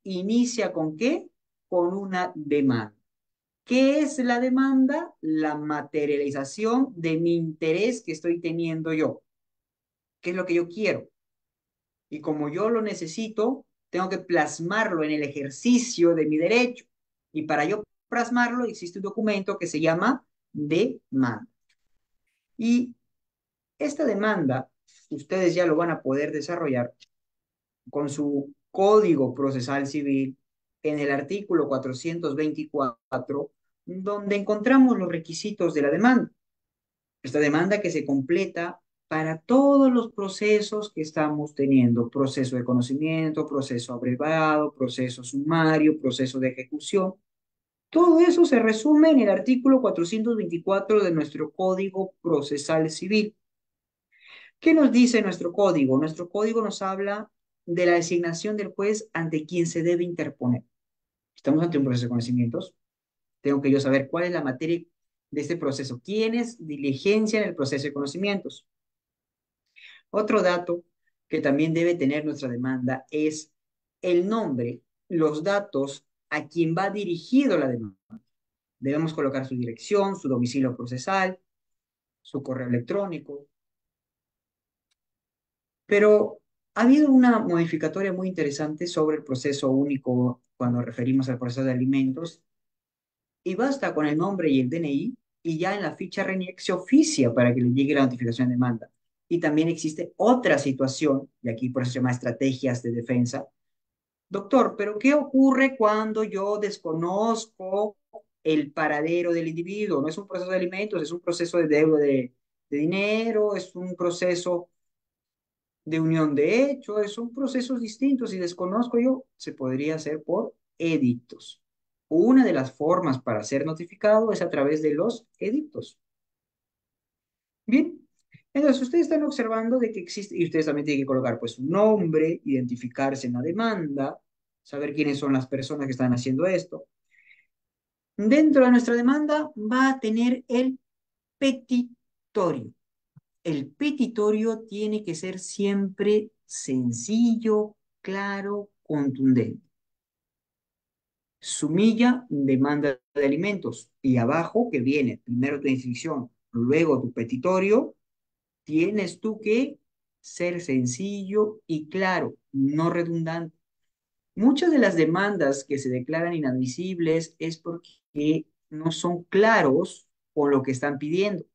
inicia ¿con qué? Con una demanda. ¿Qué es la demanda? La materialización de mi interés que estoy teniendo yo. ¿Qué es lo que yo quiero? Y como yo lo necesito, tengo que plasmarlo en el ejercicio de mi derecho. Y para yo plasmarlo existe un documento que se llama demanda. Y esta demanda, ustedes ya lo van a poder desarrollar con su Código Procesal Civil en el artículo 424, donde encontramos los requisitos de la demanda. Esta demanda que se completa para todos los procesos que estamos teniendo, proceso de conocimiento, proceso abreviado, proceso sumario, proceso de ejecución. Todo eso se resume en el artículo 424 de nuestro Código Procesal Civil. ¿Qué nos dice nuestro código? Nuestro código nos habla de la designación del juez ante quien se debe interponer. Estamos ante un proceso de conocimientos. Tengo que yo saber cuál es la materia de este proceso. ¿Quiénes diligencian el proceso de conocimientos? Otro dato que también debe tener nuestra demanda es el nombre, los datos a quien va dirigido la demanda. Debemos colocar su dirección, su domicilio procesal, su correo electrónico. Pero ha habido una modificatoria muy interesante sobre el proceso único cuando referimos al proceso de alimentos y basta con el nombre y el DNI y ya en la ficha RENIEC se oficia para que le llegue la notificación de demanda. Y también existe otra situación, y aquí por eso se llama estrategias de defensa. Doctor, pero ¿qué ocurre cuando yo desconozco el paradero del individuo? No es un proceso de alimentos, es un proceso de deuda de dinero, es un proceso de unión de hechos, son procesos distintos y desconozco yo, se podría hacer por edictos. Una de las formas para ser notificado es a través de los edictos. Bien, entonces ustedes están observando de que existe, y ustedes también tienen que colocar pues un nombre, identificarse en la demanda, saber quiénes son las personas que están haciendo esto. Dentro de nuestra demanda va a tener el petitorio. El petitorio tiene que ser siempre sencillo, claro, contundente. Sumilla, demanda de alimentos. Y abajo que viene primero tu inscripción, luego tu petitorio, tienes tú que ser sencillo y claro, no redundante. Muchas de las demandas que se declaran inadmisibles es porque no son claros con lo que están pidiendo.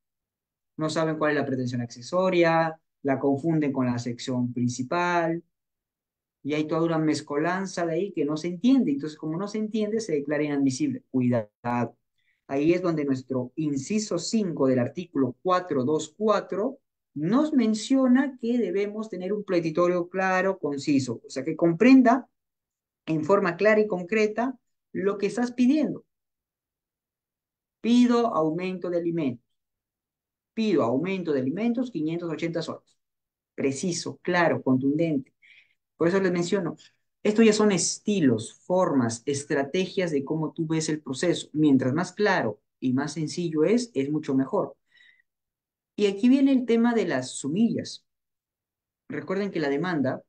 No saben cuál es la pretensión accesoria, la confunden con la sección principal, y hay toda una mezcolanza de ahí que no se entiende. Entonces, como no se entiende, se declara inadmisible. Cuidado. Ahí es donde nuestro inciso 5 del artículo 424 nos menciona que debemos tener un petitorio claro, conciso, o sea, que comprenda en forma clara y concreta lo que estás pidiendo. Pido aumento de alimentos. Pido aumento de alimentos, 580 soles. Preciso, claro, contundente. Por eso les menciono, esto ya son estilos, formas, estrategias de cómo tú ves el proceso. Mientras más claro y más sencillo es mucho mejor. Y aquí viene el tema de las sumillas. Recuerden que la demanda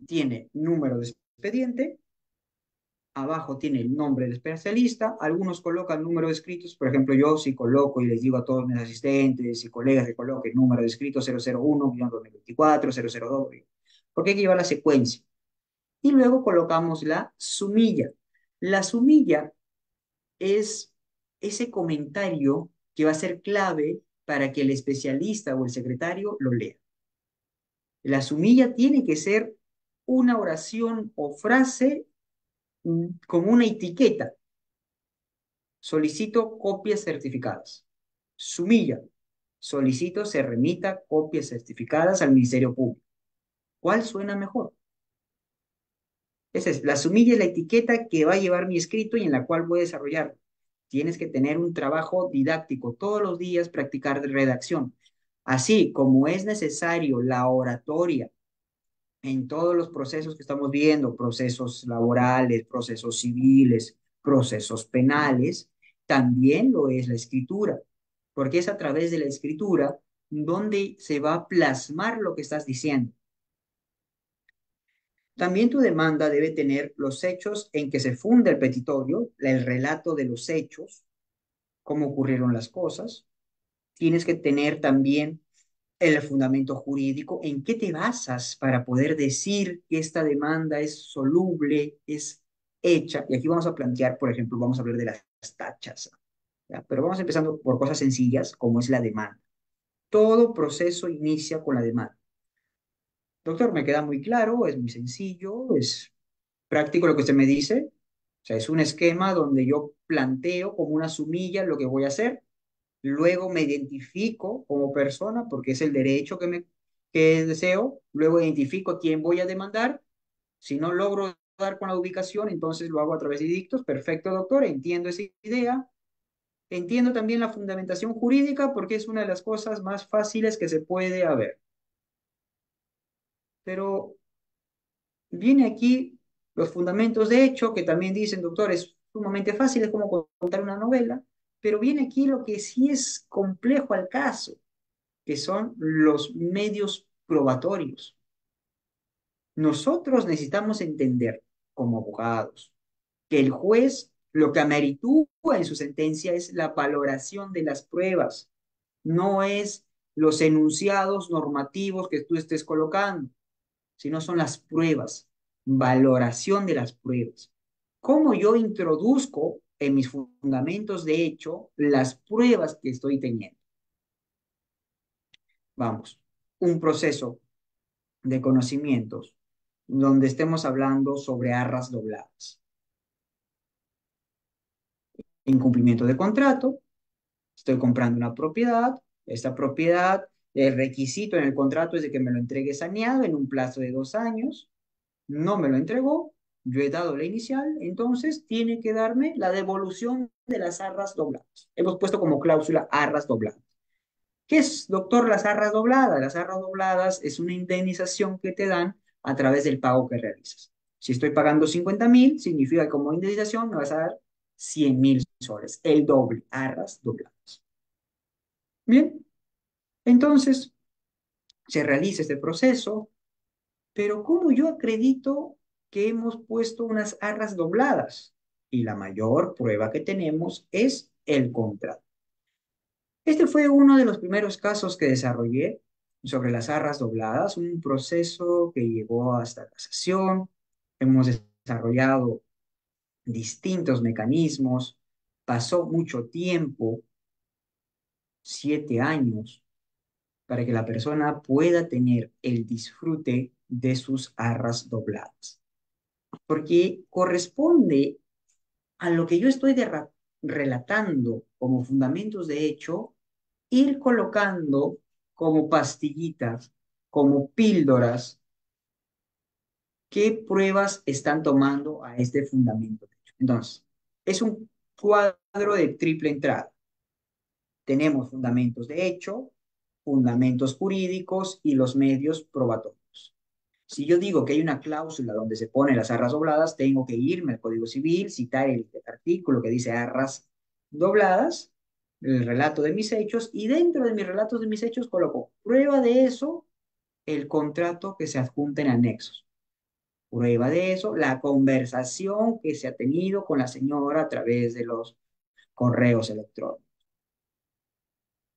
tiene número de expediente, abajo tiene el nombre del especialista, algunos colocan número de escritos, por ejemplo, yo si coloco y les digo a todos mis asistentes y colegas que coloquen número de escritos 001-2024, 002, porque hay que llevar la secuencia. Y luego colocamos la sumilla. La sumilla es ese comentario que va a ser clave para que el especialista o el secretario lo lea. La sumilla tiene que ser una oración o frase como una etiqueta. Solicito copias certificadas. Sumilla. Solicito se remita copias certificadas al Ministerio Público. ¿Cuál suena mejor? Esa es, la sumilla es la etiqueta que va a llevar mi escrito y en la cual voy a desarrollar. Tienes que tener un trabajo didáctico todos los días, practicar redacción. Así como es necesario la oratoria en todos los procesos que estamos viendo, procesos laborales, procesos civiles, procesos penales, también lo es la escritura, porque es a través de la escritura donde se va a plasmar lo que estás diciendo. También tu demanda debe tener los hechos en que se funda el petitorio, el relato de los hechos, cómo ocurrieron las cosas. Tienes que tener también el fundamento jurídico, en qué te basas para poder decir que esta demanda es soluble, es hecha. Y aquí vamos a plantear, por ejemplo, vamos a hablar de las tachas, ¿ya? Pero vamos empezando por cosas sencillas, como es la demanda. Todo proceso inicia con la demanda. Doctor, me queda muy claro, es muy sencillo, es práctico lo que usted me dice. O sea, es un esquema donde yo planteo como una sumilla lo que voy a hacer, luego me identifico como persona porque es el derecho que deseo, luego identifico a quién voy a demandar. Si no logro dar con la ubicación, entonces lo hago a través de dictos. Perfecto, doctor, entiendo esa idea. Entiendo también la fundamentación jurídica porque es una de las cosas más fáciles que se puede haber. Pero viene aquí los fundamentos de hecho, que también dicen, doctor, es sumamente fácil, es como contar una novela, pero viene aquí lo que sí es complejo al caso, que son los medios probatorios. Nosotros necesitamos entender, como abogados, que el juez lo que ameritúa en su sentencia es la valoración de las pruebas, no es los enunciados normativos que tú estés colocando, sino son las pruebas, valoración de las pruebas. ¿Cómo yo introduzco en mis fundamentos de hecho las pruebas que estoy teniendo? Vamos, un proceso de conocimientos donde estemos hablando sobre arras dobladas. Incumplimiento de contrato, estoy comprando una propiedad, esta propiedad, el requisito en el contrato es de que me lo entregue saneado en un plazo de 2 años, no me lo entregó, yo he dado la inicial, entonces tiene que darme la devolución de las arras dobladas. Hemos puesto como cláusula arras dobladas. ¿Qué es, doctor, las arras dobladas? Las arras dobladas es una indemnización que te dan a través del pago que realizas. Si estoy pagando 50.000, significa que como indemnización me vas a dar 100.000 soles, el doble, arras dobladas. Bien, entonces se realiza este proceso, pero ¿cómo yo acredito que hemos puesto unas arras dobladas? Y la mayor prueba que tenemos es el contrato. Este fue uno de los primeros casos que desarrollé sobre las arras dobladas, un proceso que llegó hasta casación. Hemos desarrollado distintos mecanismos, pasó mucho tiempo, 7 años, para que la persona pueda tener el disfrute de sus arras dobladas. Porque corresponde a lo que yo estoy relatando como fundamentos de hecho, ir colocando como pastillitas, como píldoras, qué pruebas están tomando a este fundamento de hecho. Entonces, es un cuadro de triple entrada. Tenemos fundamentos de hecho, fundamentos jurídicos y los medios probatorios. Si yo digo que hay una cláusula donde se pone las arras dobladas, tengo que irme al Código Civil, citar el artículo que dice arras dobladas, el relato de mis hechos, y dentro de mis relatos de mis hechos coloco prueba de eso, el contrato que se adjunta en anexos. Prueba de eso, la conversación que se ha tenido con la señora a través de los correos electrónicos.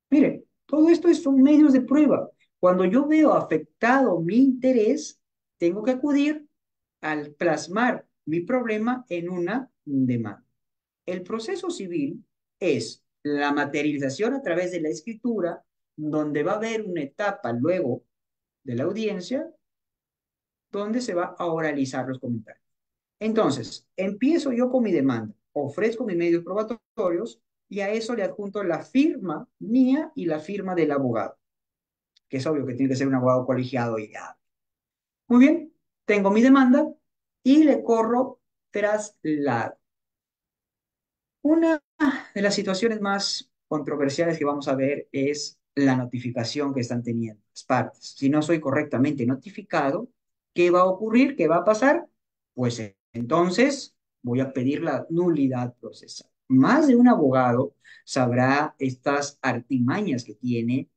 Mire, todo esto son medios de prueba. Cuando yo veo afectado mi interés, tengo que acudir al plasmar mi problema en una demanda. El proceso civil es la materialización a través de la escritura, donde va a haber una etapa luego de la audiencia, donde se va a oralizar los comentarios. Entonces, empiezo yo con mi demanda, ofrezco mis medios probatorios y a eso le adjunto la firma mía y la firma del abogado, que es obvio que tiene que ser un abogado colegiado y ya. Muy bien, tengo mi demanda y le corro traslado. Una de las situaciones más controversiales que vamos a ver es la notificación que están teniendo las partes. Si no soy correctamente notificado, ¿qué va a ocurrir? ¿Qué va a pasar? Pues entonces voy a pedir la nulidad procesal. Más de un abogado sabrá estas artimañas que tiene,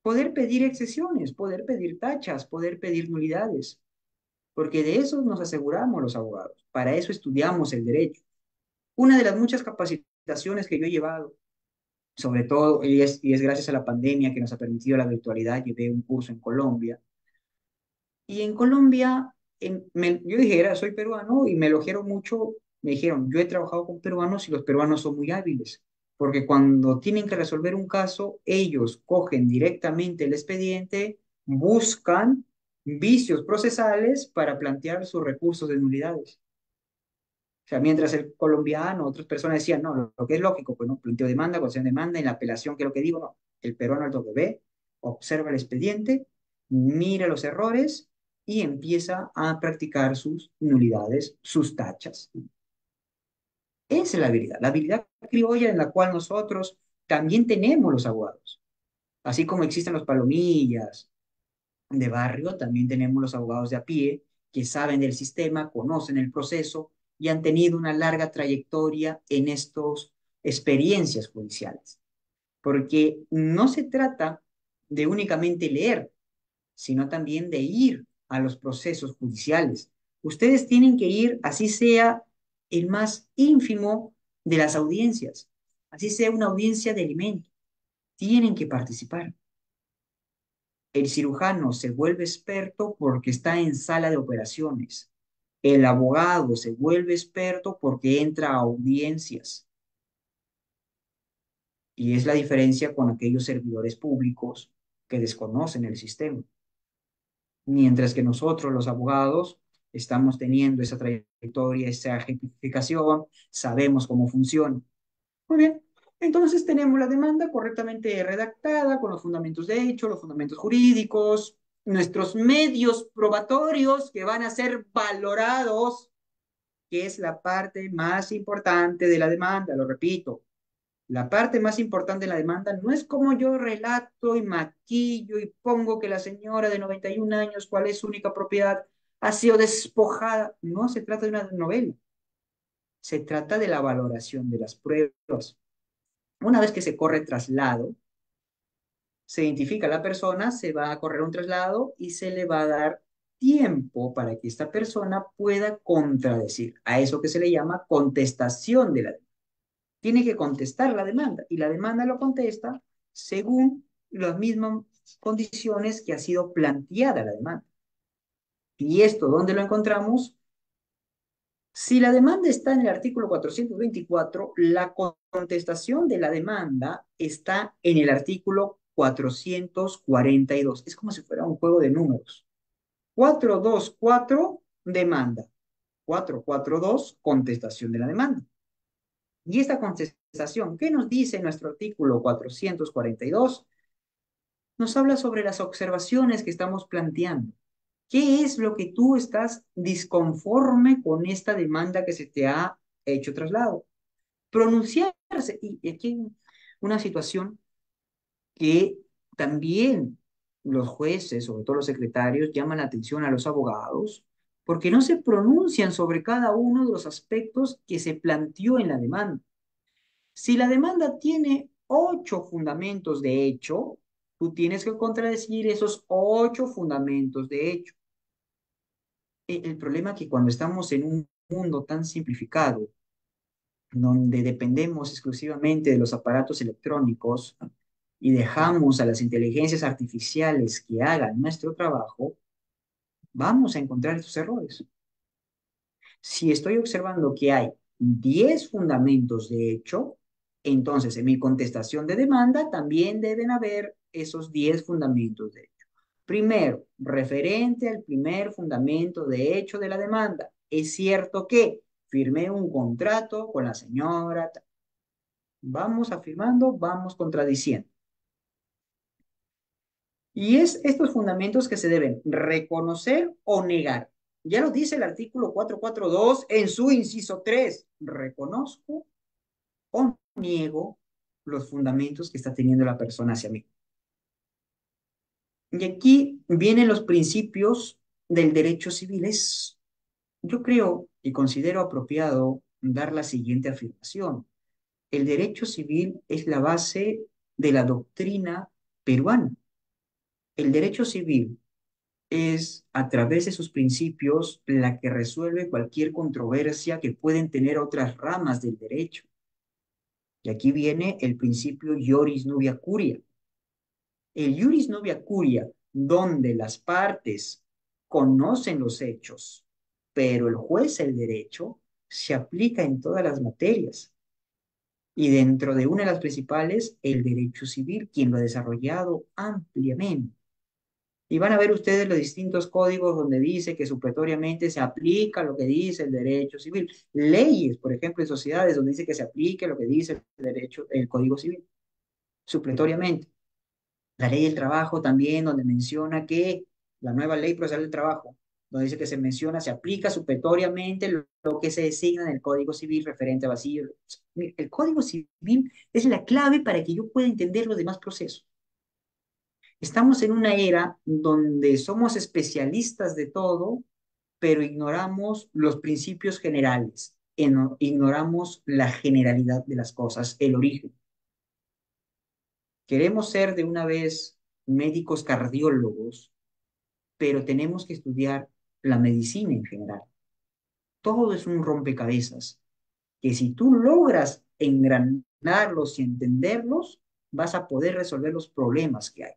poder pedir excepciones, poder pedir tachas, poder pedir nulidades. porque de eso nos aseguramos los abogados. Para eso estudiamos el derecho. Una de las muchas capacitaciones que yo he llevado, sobre todo, y es gracias a la pandemia que nos ha permitido la virtualidad, llevé un curso en Colombia. Y en Colombia, yo dije, soy peruano y me elogiaron mucho. Me dijeron, yo he trabajado con peruanos y los peruanos son muy hábiles, porque cuando tienen que resolver un caso, ellos cogen directamente el expediente, buscan vicios procesales para plantear sus recursos de nulidades. O sea, mientras el colombiano, otras personas decían, no, lo que es lógico, pues no, planteo demanda, concesión de demanda, en la apelación, que es lo que digo, no. El peruano al toque ve, observa el expediente, mira los errores y empieza a practicar sus nulidades, sus tachas. Esa es la habilidad criolla en la cual nosotros también tenemos los abogados. Así como existen los palomillas de barrio, también tenemos los abogados de a pie que saben del sistema, conocen el proceso y han tenido una larga trayectoria en estas experiencias judiciales. Porque no se trata de únicamente leer, sino también de ir a los procesos judiciales. Ustedes tienen que ir, así sea el más ínfimo de las audiencias, así sea una audiencia de alimento, tienen que participar. El cirujano se vuelve experto porque está en sala de operaciones. El abogado se vuelve experto porque entra a audiencias. Y es la diferencia con aquellos servidores públicos que desconocen el sistema. Mientras que nosotros, los abogados, estamos teniendo esa trayectoria, esa ejemplificación, sabemos cómo funciona. Muy bien. Entonces tenemos la demanda correctamente redactada con los fundamentos de hecho, los fundamentos jurídicos, nuestros medios probatorios que van a ser valorados, que es la parte más importante de la demanda, lo repito. La parte más importante de la demanda no es como yo relato y maquillo y pongo que la señora de 91 años, cuál es su única propiedad, ha sido despojada. No se trata de una novela, se trata de la valoración de las pruebas. Una vez que se corre traslado, se identifica a la persona, se va a correr un traslado y se le va a dar tiempo para que esta persona pueda contradecir a eso que se le llama contestación de la demanda. Tiene que contestar la demanda y la demanda lo contesta según las mismas condiciones que ha sido planteada la demanda. ¿Y esto dónde lo encontramos? Si la demanda está en el artículo 424, la contestación de la demanda está en el artículo 442. Es como si fuera un juego de números. 424, demanda. 442, contestación de la demanda. Y esta contestación, ¿qué nos dice nuestro artículo 442? Nos habla sobre las observaciones que estamos planteando. ¿Qué es lo que tú estás disconforme con esta demanda que se te ha hecho traslado? Pronunciarse. Y aquí hay una situación que también los jueces, sobre todo los secretarios, llaman la atención a los abogados porque no se pronuncian sobre cada uno de los aspectos que se planteó en la demanda. Si la demanda tiene 8 fundamentos de hecho, tú tienes que contradecir esos 8 fundamentos de hecho. El problema es que cuando estamos en un mundo tan simplificado, donde dependemos exclusivamente de los aparatos electrónicos y dejamos a las inteligencias artificiales que hagan nuestro trabajo, vamos a encontrar estos errores. Si estoy observando que hay 10 fundamentos de hecho, entonces en mi contestación de demanda también deben haber esos 10 fundamentos de hecho. Primero, referente al primer fundamento de hecho de la demanda, es cierto que firmé un contrato con la señora. Vamos afirmando, vamos contradiciendo. Y es estos fundamentos que se deben reconocer o negar. Ya lo dice el artículo 442 en su inciso 3. Reconozco o niego los fundamentos que está teniendo la persona hacia mí. Y aquí vienen los principios del derecho civil. Yo creo y considero apropiado dar la siguiente afirmación. El derecho civil es la base de la doctrina peruana. El derecho civil es a través de sus principios la que resuelve cualquier controversia que pueden tener otras ramas del derecho. Y aquí viene el principio Iuris Nubia Curia. El Iuris Nubia Curia, donde las partes conocen los hechos, pero el juez el derecho, se aplica en todas las materias. Y dentro de una de las principales, el derecho civil, quien lo ha desarrollado ampliamente. Y van a ver ustedes los distintos códigos donde dice que supletoriamente se aplica lo que dice el derecho civil. Leyes, por ejemplo, en sociedades donde dice que se aplique lo que dice el derecho, el Código Civil, supletoriamente. La ley del trabajo también, donde menciona que la nueva ley procesal del trabajo, donde dice que se menciona, se aplica supletoriamente lo que se designa en el Código Civil referente a vacío. El Código Civil es la clave para que yo pueda entender los demás procesos. Estamos en una era donde somos especialistas de todo, pero ignoramos los principios generales, ignoramos la generalidad de las cosas, el origen. Queremos ser de una vez médicos cardiólogos, pero tenemos que estudiar la medicina en general. Todo es un rompecabezas, que si tú logras engranarlos y entenderlos, vas a poder resolver los problemas que hay.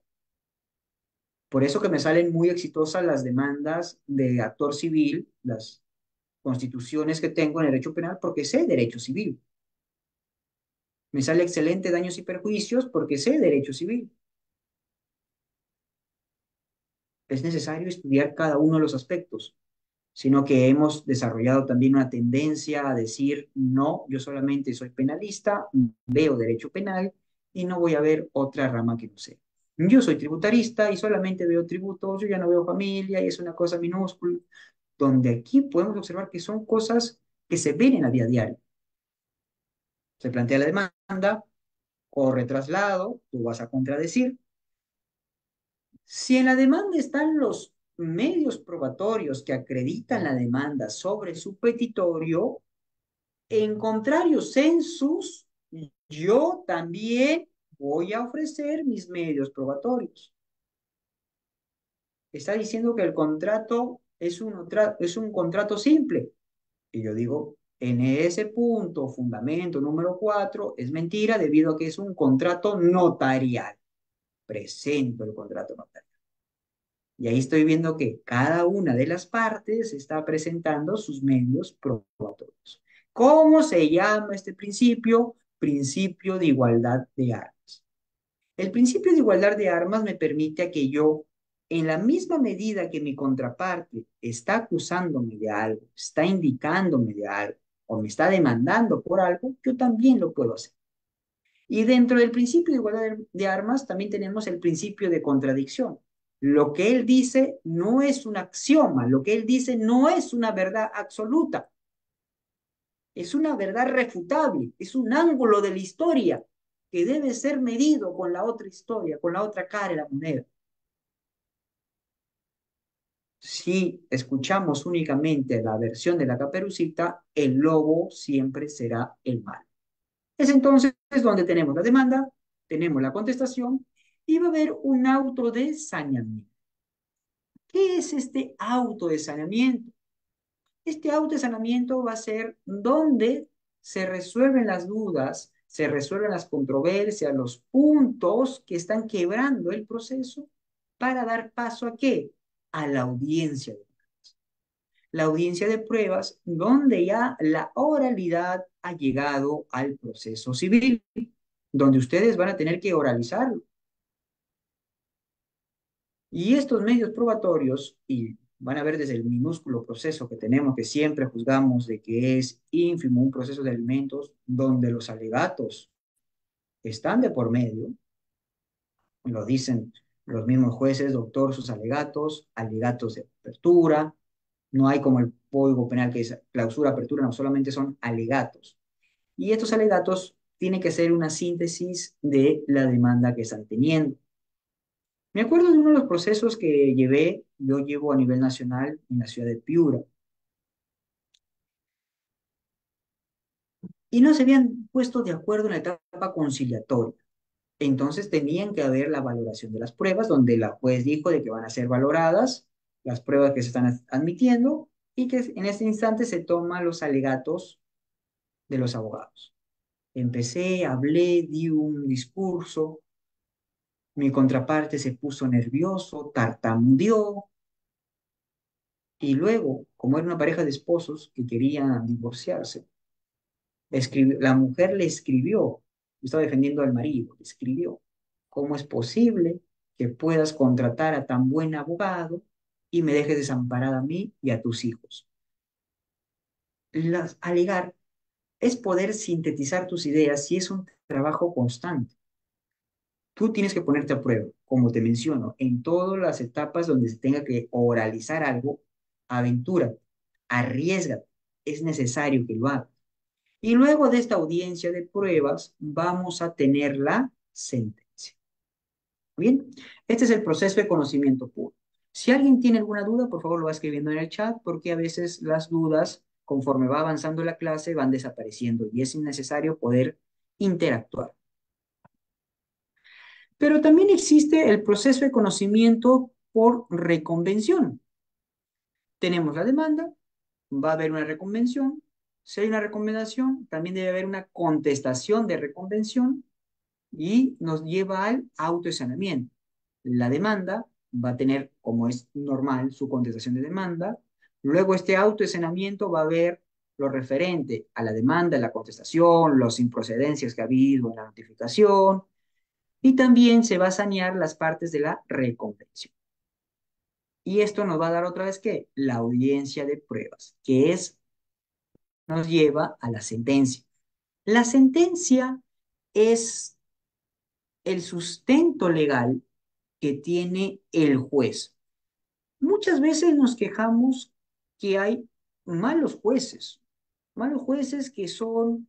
Por eso que me salen muy exitosas las demandas de actor civil, las constituciones que tengo en derecho penal, porque sé derecho civil. Me sale excelente daños y perjuicios porque sé derecho civil. Es necesario estudiar cada uno de los aspectos, sino que hemos desarrollado también una tendencia a decir, no, yo solamente soy penalista, veo derecho penal y no voy a ver otra rama que no sé. Yo soy tributarista y solamente veo tributos, yo ya no veo familia y es una cosa minúscula, donde aquí podemos observar que son cosas que se ven en la vida diaria. Se plantea la demanda, corre traslado, tú vas a contradecir. Si en la demanda están los medios probatorios que acreditan la demanda sobre su petitorio, en contrario sensus, yo también voy a ofrecer mis medios probatorios. Está diciendo que el contrato es un contrato simple. Y yo digo, en ese punto, fundamento número 4, es mentira debido a que es un contrato notarial. Presento el contrato notarial. Y ahí estoy viendo que cada una de las partes está presentando sus medios probatorios. ¿Cómo se llama este principio? Principio de igualdad de armas. El principio de igualdad de armas me permite a que yo, en la misma medida que mi contraparte está acusándome de algo, está indicándome de algo o me está demandando por algo, yo también lo puedo hacer. Y dentro del principio de igualdad de armas también tenemos el principio de contradicción. Lo que él dice no es un axioma, lo que él dice no es una verdad absoluta, es una verdad refutable, es un ángulo de la historia que debe ser medido con la otra historia, con la otra cara de la moneda. Si escuchamos únicamente la versión de la Caperucita, el lobo siempre será el mal. Es entonces donde tenemos la demanda, tenemos la contestación y va a haber un auto de saneamiento. ¿Qué es este auto de saneamiento? Este auto de saneamiento va a ser donde se resuelven las dudas, se resuelven las controversias, los puntos que están quebrando el proceso para dar paso a qué? A la audiencia. La audiencia de pruebas, donde ya la oralidad ha llegado al proceso civil, donde ustedes van a tener que oralizarlo. Y estos medios probatorios, y van a ver desde el minúsculo proceso que tenemos, que siempre juzgamos de que es ínfimo un proceso de alimentos, donde los alegatos están de por medio, lo dicen los mismos jueces, doctor, sus alegatos de apertura, no hay como el Código Penal que es clausura, apertura, no, solamente son alegatos. Y estos alegatos tienen que ser una síntesis de la demanda que están teniendo. Me acuerdo de uno de los procesos que yo llevo a nivel nacional en la ciudad de Piura, y no se habían puesto de acuerdo en la etapa conciliatoria. Entonces tenían que haber la valoración de las pruebas, donde la juez dijo de que van a ser valoradas las pruebas que se están admitiendo y que en este instante se toman los alegatos de los abogados. Empecé, hablé, di un discurso, mi contraparte se puso nervioso, tartamudeó, y luego, como era una pareja de esposos que querían divorciarse, la mujer le escribió, estaba defendiendo al marido, le escribió, ¿cómo es posible que puedas contratar a tan buen abogado y me dejes desamparada a mí y a tus hijos? Alegar es poder sintetizar tus ideas y es un trabajo constante. Tú tienes que ponerte a prueba, como te menciono, en todas las etapas donde se tenga que oralizar algo, aventura, arriesga, es necesario que lo hagas. Y luego de esta audiencia de pruebas, vamos a tener la sentencia. Bien, este es el proceso de conocimiento puro. Si alguien tiene alguna duda, por favor lo va escribiendo en el chat, porque a veces las dudas, conforme va avanzando la clase, van desapareciendo y es necesario poder interactuar. Pero también existe el proceso de conocimiento por reconvención. Tenemos la demanda, va a haber una reconvención. Si hay una reconvención, también debe haber una contestación de reconvención y nos lleva al autoexaminamiento. La demanda va a tener, como es normal, su contestación de demanda. Luego este autoexaminamiento va a ver lo referente a la demanda, la contestación, las improcedencias que ha habido en la notificación, y también se va a sanear las partes de la reconvención. Y esto nos va a dar otra vez, ¿qué? La audiencia de pruebas, que es, nos lleva a la sentencia. La sentencia es el sustento legal que tiene el juez. Muchas veces nos quejamos que hay malos jueces que son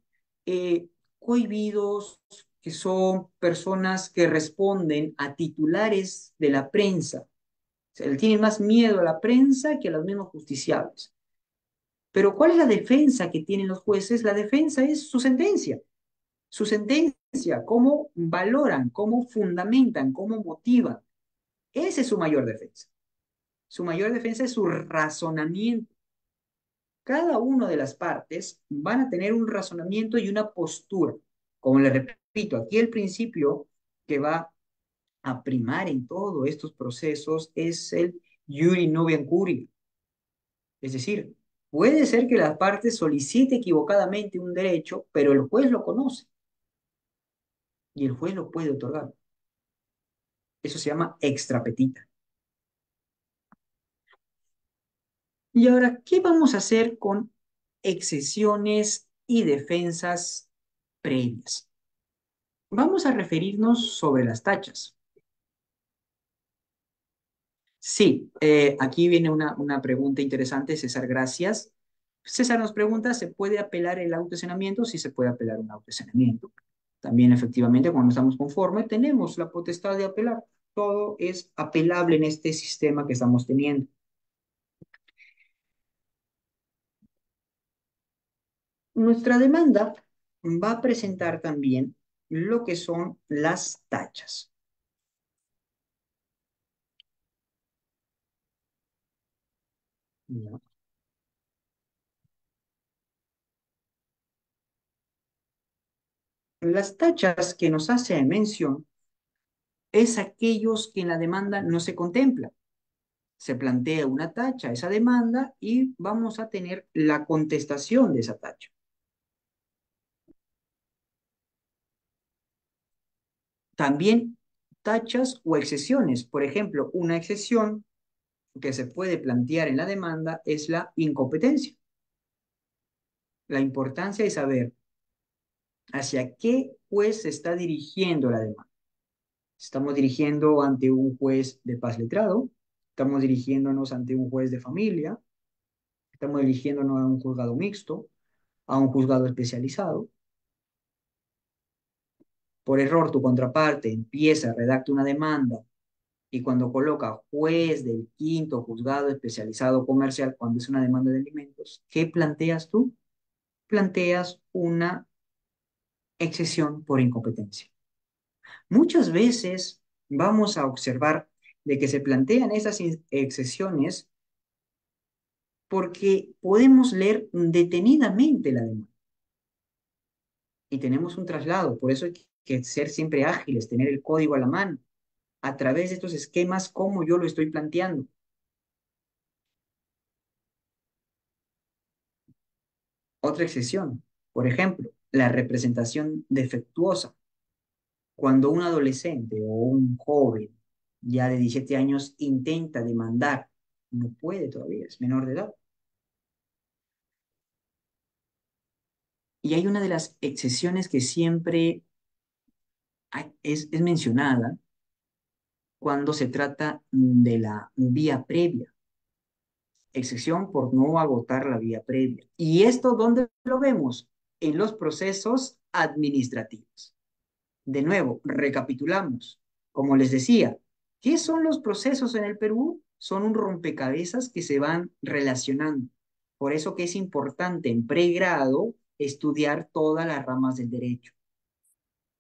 cohibidos, que son personas que responden a titulares de la prensa. O sea, le tienen más miedo a la prensa que a los mismos justiciables. Pero ¿cuál es la defensa que tienen los jueces? La defensa es su sentencia, cómo valoran, cómo fundamentan, cómo motivan. Esa es su mayor defensa. Su mayor defensa es su razonamiento. Cada una de las partes van a tener un razonamiento y una postura. Como le repito, aquí el principio que va a primar en todos estos procesos es el iuri noviam curiam. Es decir, puede ser que la parte solicite equivocadamente un derecho, pero el juez lo conoce y el juez lo puede otorgar. Eso se llama extrapetita. Y ahora, ¿qué vamos a hacer con excepciones y defensas previas? Vamos a referirnos sobre las tachas. Sí, aquí viene una pregunta interesante, César, gracias. César nos pregunta, ¿se puede apelar el autosaneamiento? Sí, se puede apelar un autosaneamiento. También, efectivamente, cuando estamos conformes, tenemos la potestad de apelar. Todo es apelable en este sistema que estamos teniendo. Nuestra demanda va a presentar también lo que son las tachas. ¿Ya? Las tachas que nos hace mención es aquellos que en la demanda no se contempla. Se plantea una tacha a esa demanda y vamos a tener la contestación de esa tacha. También tachas o excepciones. Por ejemplo, una excepción que se puede plantear en la demanda es la incompetencia. La importancia de saber hacia qué juez se está dirigiendo la demanda. Estamos dirigiendo ante un juez de paz letrado, estamos dirigiéndonos ante un juez de familia, estamos dirigiéndonos a un juzgado mixto, a un juzgado especializado. Por error, tu contraparte empieza, redacta una demanda y cuando coloca juez del quinto juzgado especializado comercial, cuando es una demanda de alimentos, ¿qué planteas tú? Planteas una excepción por incompetencia. Muchas veces vamos a observar de que se plantean esas excepciones porque podemos leer detenidamente la demanda y tenemos un traslado. Por eso hay que ser siempre ágiles, tener el código a la mano, a través de estos esquemas, como yo lo estoy planteando. Otra excepción, por ejemplo, la representación defectuosa. Cuando un adolescente o un joven ya de 17 años intenta demandar, no puede todavía, es menor de edad. Y hay una de las excepciones que siempre es mencionada cuando se trata de la vía previa, excepción por no agotar la vía previa. ¿Y esto dónde lo vemos? En los procesos administrativos. De nuevo, recapitulamos. Como les decía, ¿qué son los procesos en el Perú? Son un rompecabezas que se van relacionando. Por eso que es importante en pregrado estudiar todas las ramas del derecho.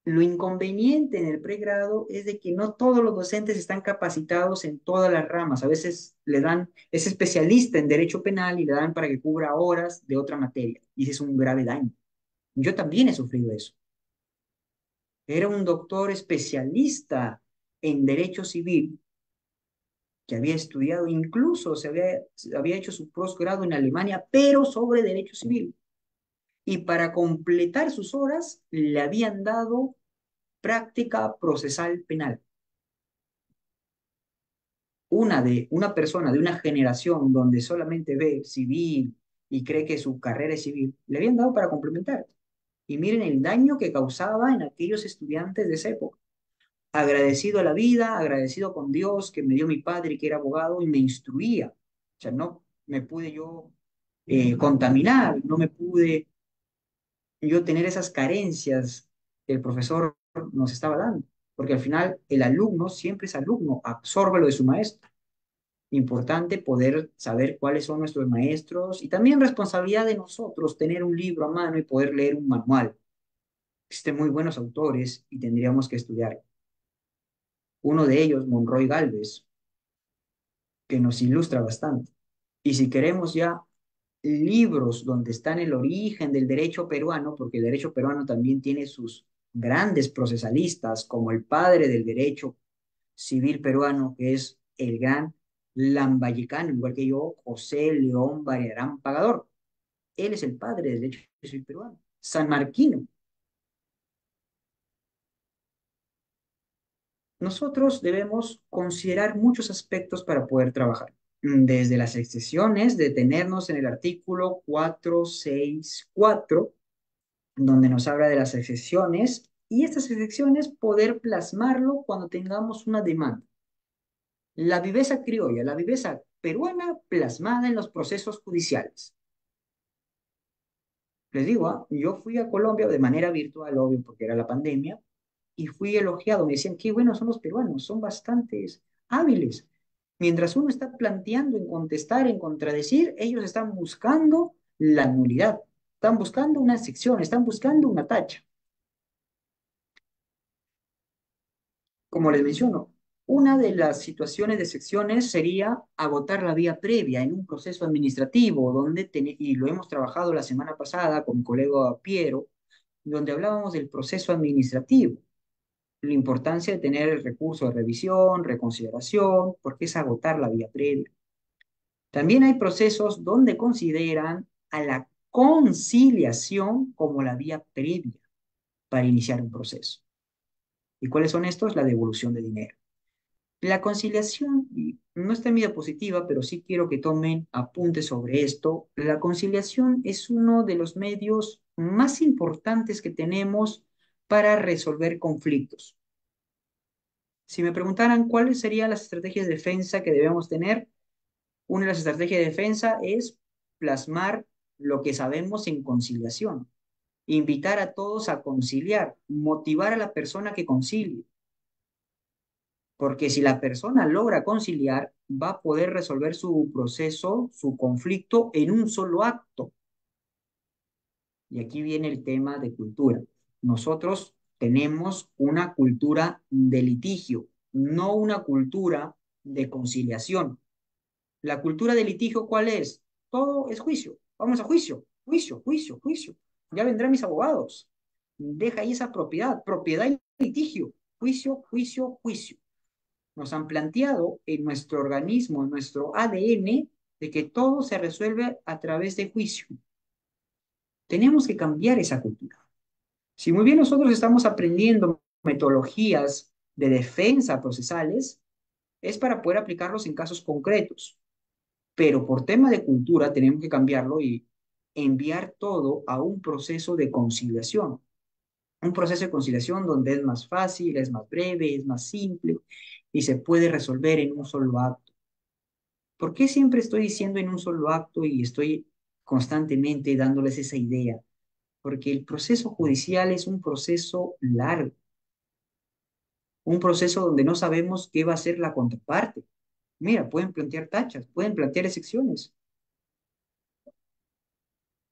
Lo inconveniente en el pregrado es de que no todos los docentes están capacitados en todas las ramas. A veces le dan, es especialista en derecho penal y le dan para que cubra horas de otra materia. Y ese es un grave daño. Yo también he sufrido eso. Era un doctor especialista en derecho civil que había estudiado, incluso había hecho su posgrado en Alemania, pero sobre derecho civil. Y para completar sus horas le habían dado práctica procesal penal. Una persona de una generación donde solamente ve civil y cree que su carrera es civil, le habían dado para complementar. Y miren el daño que causaba en aquellos estudiantes de esa época. Agradecido a la vida, agradecido con Dios que me dio mi padre que era abogado y me instruía. O sea, no me pude yo contaminar, no me pude yo tener esas carencias que el profesor nos estaba dando, porque al final el alumno siempre es alumno, absorbe lo de su maestro. Importante poder saber cuáles son nuestros maestros y también responsabilidad de nosotros tener un libro a mano y poder leer un manual. Existen muy buenos autores y tendríamos que estudiar. Uno de ellos, Monroy Galvez, que nos ilustra bastante. Y si queremos ya libros donde está en el origen del derecho peruano, porque el derecho peruano también tiene sus grandes procesalistas, como el padre del derecho civil peruano, que es el gran lambayecano, igual que yo, José León Barrerán Pagador. Él es el padre del derecho civil peruano. San Marquino. Nosotros debemos considerar muchos aspectos para poder trabajar, desde las excepciones, detenernos en el artículo 464, donde nos habla de las excepciones, y estas excepciones poder plasmarlo cuando tengamos una demanda. La viveza criolla, la viveza peruana plasmada en los procesos judiciales. Les digo, yo fui a Colombia de manera virtual, obvio, porque era la pandemia, y fui elogiado. Me decían, qué buenos son los peruanos, son bastantes hábiles. Mientras uno está planteando en contestar, en contradecir, ellos están buscando la nulidad, están buscando una sección, están buscando una tacha. Como les menciono, una de las situaciones de secciones sería agotar la vía previa en un proceso administrativo, y lo hemos trabajado la semana pasada con mi colega Piero, donde hablábamos del proceso administrativo, la importancia de tener el recurso de revisión, reconsideración, porque es agotar la vía previa. También hay procesos donde consideran a la conciliación como la vía previa para iniciar un proceso. ¿Y cuáles son estos? La devolución de dinero. La conciliación, y no está en mi diapositiva, pero sí quiero que tomen apuntes sobre esto. La conciliación es uno de los medios más importantes que tenemos para resolver conflictos. Si me preguntaran cuáles serían las estrategias de defensa que debemos tener, una de las estrategias de defensa es plasmar lo que sabemos en conciliación, invitar a todos a conciliar, motivar a la persona que concilie, porque si la persona logra conciliar, va a poder resolver su proceso, su conflicto en un solo acto. Y aquí viene el tema de cultura. Nosotros tenemos una cultura de litigio, no una cultura de conciliación. La cultura del litigio, ¿cuál es? Todo es juicio. Vamos a juicio, juicio, juicio, juicio. Ya vendrán mis abogados. Deja ahí esa propiedad, propiedad y litigio. Juicio, juicio, juicio. Nos han planteado en nuestro organismo, en nuestro ADN, de que todo se resuelve a través de juicio. Tenemos que cambiar esa cultura. Si muy bien nosotros estamos aprendiendo metodologías de defensa procesales, es para poder aplicarlos en casos concretos. Pero por tema de cultura tenemos que cambiarlo y enviar todo a un proceso de conciliación. Un proceso de conciliación donde es más fácil, es más breve, es más simple y se puede resolver en un solo acto. ¿Por qué siempre estoy diciendo en un solo acto y estoy constantemente dándoles esa idea? Porque el proceso judicial es un proceso largo, un proceso donde no sabemos qué va a ser la contraparte. Mira, pueden plantear tachas, pueden plantear excepciones,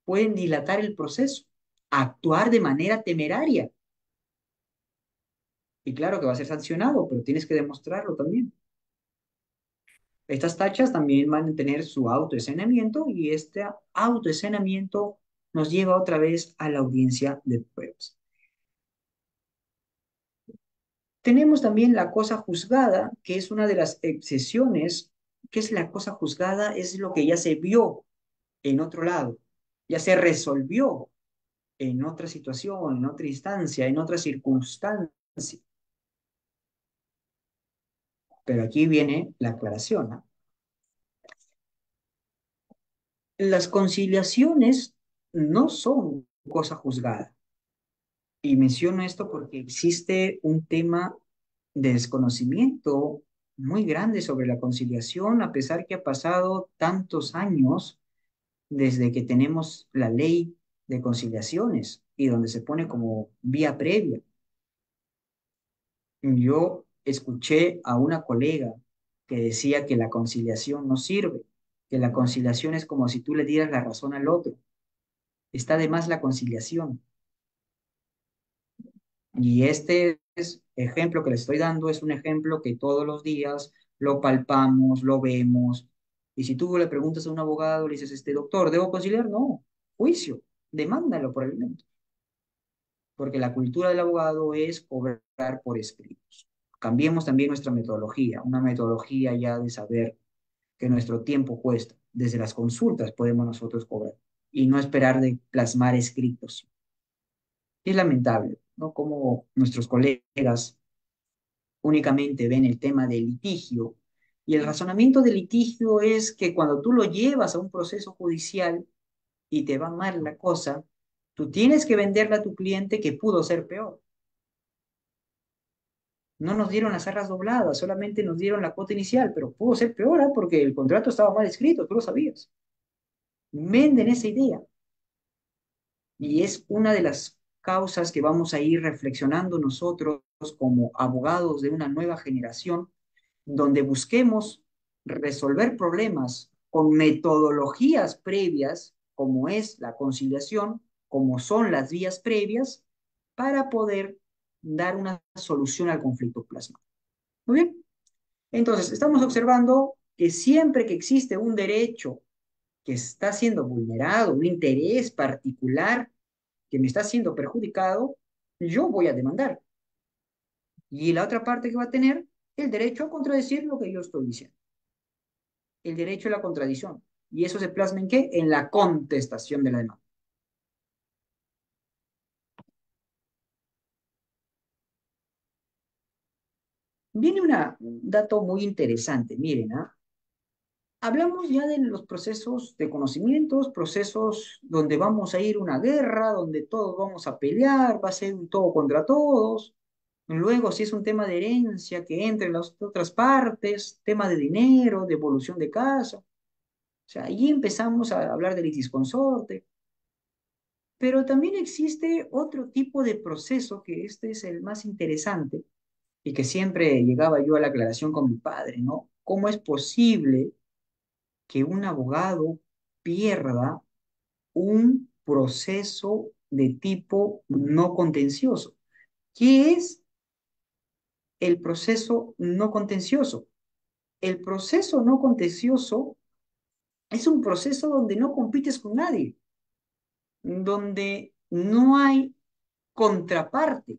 pueden dilatar el proceso, actuar de manera temeraria. Y claro que va a ser sancionado, pero tienes que demostrarlo también. Estas tachas también van a tener su autoescenamiento y este autoescenamiento nos lleva otra vez a la audiencia de pruebas. Tenemos también la cosa juzgada, que es una de las excepciones. ¿Qué es la cosa juzgada? Es lo que ya se vio en otro lado, ya se resolvió en otra situación, en otra instancia, en otra circunstancia. Pero aquí viene la aclaración, ¿no? Las conciliaciones no son cosa juzgada. Y menciono esto porque existe un tema de desconocimiento muy grande sobre la conciliación, a pesar que ha pasado tantos años desde que tenemos la ley de conciliaciones y donde se pone como vía previa. Yo escuché a una colega que decía que la conciliación no sirve, que la conciliación es como si tú le dieras la razón al otro. Está de más la conciliación. Y este es, ejemplo que le estoy dando es un ejemplo que todos los días lo palpamos, lo vemos. Y si tú le preguntas a un abogado, le dices, este doctor, ¿debo conciliar? No, juicio, demándalo por alimento. Porque la cultura del abogado es cobrar por escritos. Cambiemos también nuestra metodología, una metodología ya de saber que nuestro tiempo cuesta. Desde las consultas podemos nosotros cobrar y no esperar de plasmar escritos. Y es lamentable, ¿no? Como nuestros colegas únicamente ven el tema del litigio. Y el razonamiento del litigio es que cuando tú lo llevas a un proceso judicial y te va mal la cosa, tú tienes que venderle a tu cliente que pudo ser peor. No nos dieron las arras dobladas, solamente nos dieron la cuota inicial, pero pudo ser peor, ¿eh? Porque el contrato estaba mal escrito, tú lo sabías. Venden esa idea. Y es una de las causas que vamos a ir reflexionando nosotros como abogados de una nueva generación, donde busquemos resolver problemas con metodologías previas, como es la conciliación, como son las vías previas, para poder dar una solución al conflicto plasmado. Muy bien. Entonces, estamos observando que siempre que existe un derecho que está siendo vulnerado, un interés particular que me está siendo perjudicado, yo voy a demandar. Y la otra parte que va a tener el derecho a contradecir lo que yo estoy diciendo. El derecho a la contradicción. ¿Y eso se plasma en qué? En la contestación de la demanda. Viene un dato muy interesante, miren, ¿ah? Hablamos ya de los procesos de conocimientos, procesos donde vamos a ir a una guerra, donde todos vamos a pelear, va a ser un todo contra todos. Luego, si es un tema de herencia que entre las otras partes, tema de dinero, devolución de casa. O sea, ahí empezamos a hablar de litis consorte. Pero también existe otro tipo de proceso, que este es el más interesante, y que siempre llegaba yo a la aclaración con mi padre, ¿no? ¿Cómo es posible que un abogado pierda un proceso de tipo no contencioso? ¿Qué es el proceso no contencioso? El proceso no contencioso es un proceso donde no compites con nadie, donde no hay contraparte.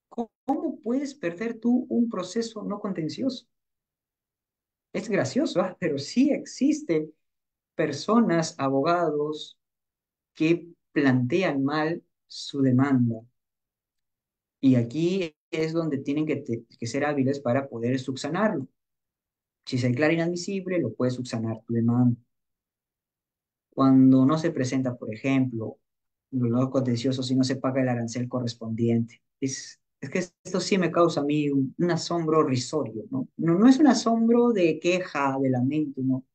¿Cómo puedes perder tú un proceso no contencioso? Es gracioso, ¿ah? Pero sí existen personas, abogados, que plantean mal su demanda. Y aquí es donde tienen que ser hábiles para poder subsanarlo. Si se declara inadmisible, lo puedes subsanar tu demanda. Cuando no se presenta, por ejemplo, los no contenciosos y no se paga el arancel correspondiente. Es que esto sí me causa a mí un asombro risorio, ¿no? No, no es un asombro de queja, de lamento, ¿no?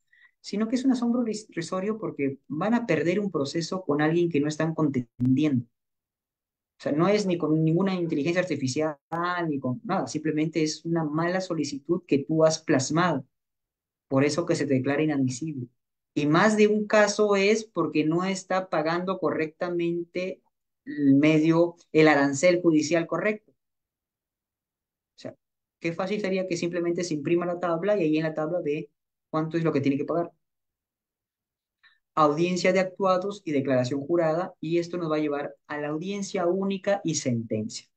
Sino que es un asombro risorio porque van a perder un proceso con alguien que no están contendiendo. O sea, no es ni con ninguna inteligencia artificial ni con nada, simplemente es una mala solicitud que tú has plasmado, por eso que se te declara inadmisible. Y más de un caso es porque no está pagando correctamente el arancel judicial correcto. O sea, qué fácil sería que simplemente se imprima la tabla y ahí en la tabla ve cuánto es lo que tiene que pagar. Audiencia de actuados y declaración jurada, y esto nos va a llevar a la audiencia única y sentencia.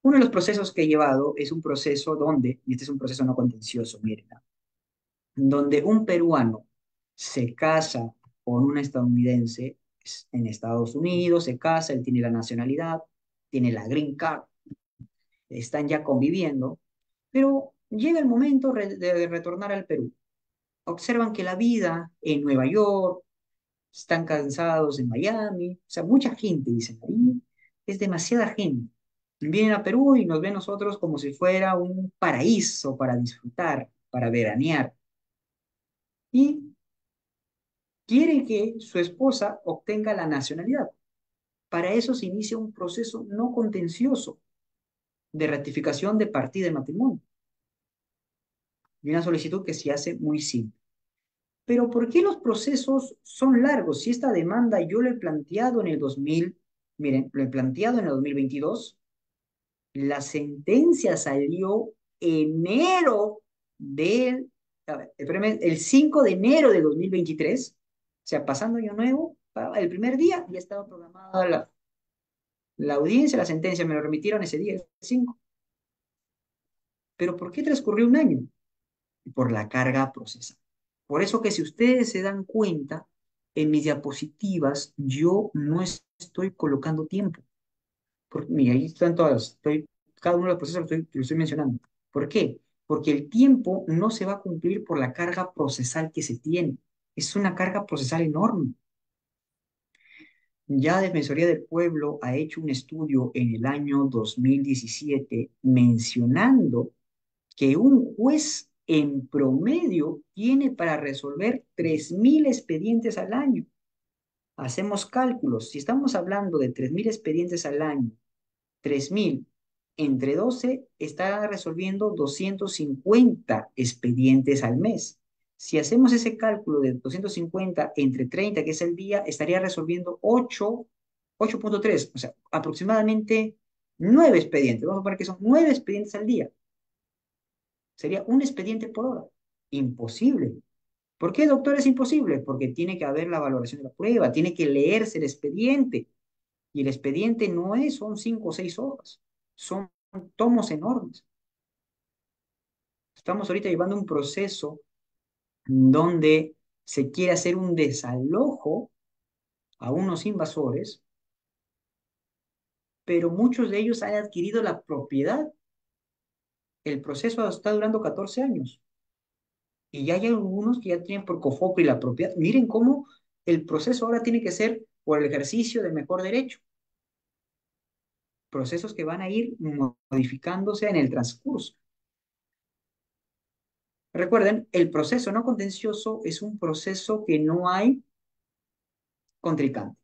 Uno de los procesos que he llevado es un proceso donde, y este es un proceso no contencioso, miren, ¿no? Donde un peruano se casa con una estadounidense en Estados Unidos, se casa, él tiene la nacionalidad, tiene la green card, están ya conviviendo, pero llega el momento de retornar al Perú. Observan que la vida en Nueva York, están cansados en Miami, o sea, mucha gente, dicen, ahí es demasiada gente. Vienen a Perú y nos ven nosotros como si fuera un paraíso para disfrutar, para veranear. Y quiere que su esposa obtenga la nacionalidad. Para eso se inicia un proceso no contencioso de ratificación de partida de matrimonio y una solicitud que se hace muy simple. Pero ¿por qué los procesos son largos? Si esta demanda yo lo he planteado en el 2000, miren, lo he planteado en el 2022, la sentencia salió enero del, a ver, espérame, el 5 de enero de 2023, o sea, pasando año nuevo, el primer día ya estaba programada la audiencia, la sentencia, me lo remitieron ese día, el 5. Pero ¿por qué transcurrió un año? Por la carga procesal. Por eso que si ustedes se dan cuenta, en mis diapositivas yo no estoy colocando tiempo. Mira, ahí están todas, cada uno de los procesos lo estoy mencionando. ¿Por qué? Porque el tiempo no se va a cumplir por la carga procesal que se tiene. Es una carga procesal enorme. Ya Defensoría del Pueblo ha hecho un estudio en el año 2017 mencionando que un juez en promedio tiene para resolver 3.000 expedientes al año. Hacemos cálculos. Si estamos hablando de 3.000 expedientes al año, 3.000 entre 12 está resolviendo 250 expedientes al mes. Si hacemos ese cálculo de 250 entre 30, que es el día, estaría resolviendo 8.3, o sea, aproximadamente 9 expedientes. Vamos a poner que son 9 expedientes al día. Sería un expediente por hora. Imposible. ¿Por qué, doctor, es imposible? Porque tiene que haber la valoración de la prueba, tiene que leerse el expediente. Y el expediente no es, son 5 o 6 hojas, son tomos enormes. Estamos ahorita llevando un proceso donde se quiere hacer un desalojo a unos invasores, pero muchos de ellos han adquirido la propiedad. El proceso está durando 14 años y ya hay algunos que ya tienen por COFOPRI la propiedad. Miren cómo el proceso ahora tiene que ser por el ejercicio del mejor derecho. Procesos que van a ir modificándose en el transcurso. Recuerden, el proceso no contencioso es un proceso que no hay contrincante.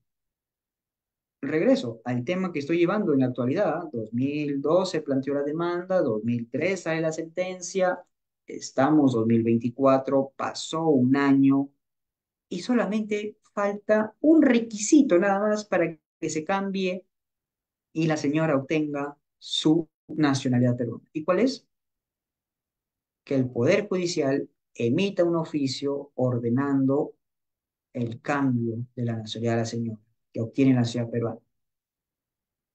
Regreso al tema que estoy llevando en la actualidad. 2012 planteó la demanda, 2003 sale la sentencia, estamos 2024, pasó un año y solamente falta un requisito nada más para que se cambie y la señora obtenga su nacionalidad peruana. ¿Y cuál es? que el Poder Judicial emita un oficio ordenando el cambio de la nacionalidad de la señora que obtiene la ciudad peruana.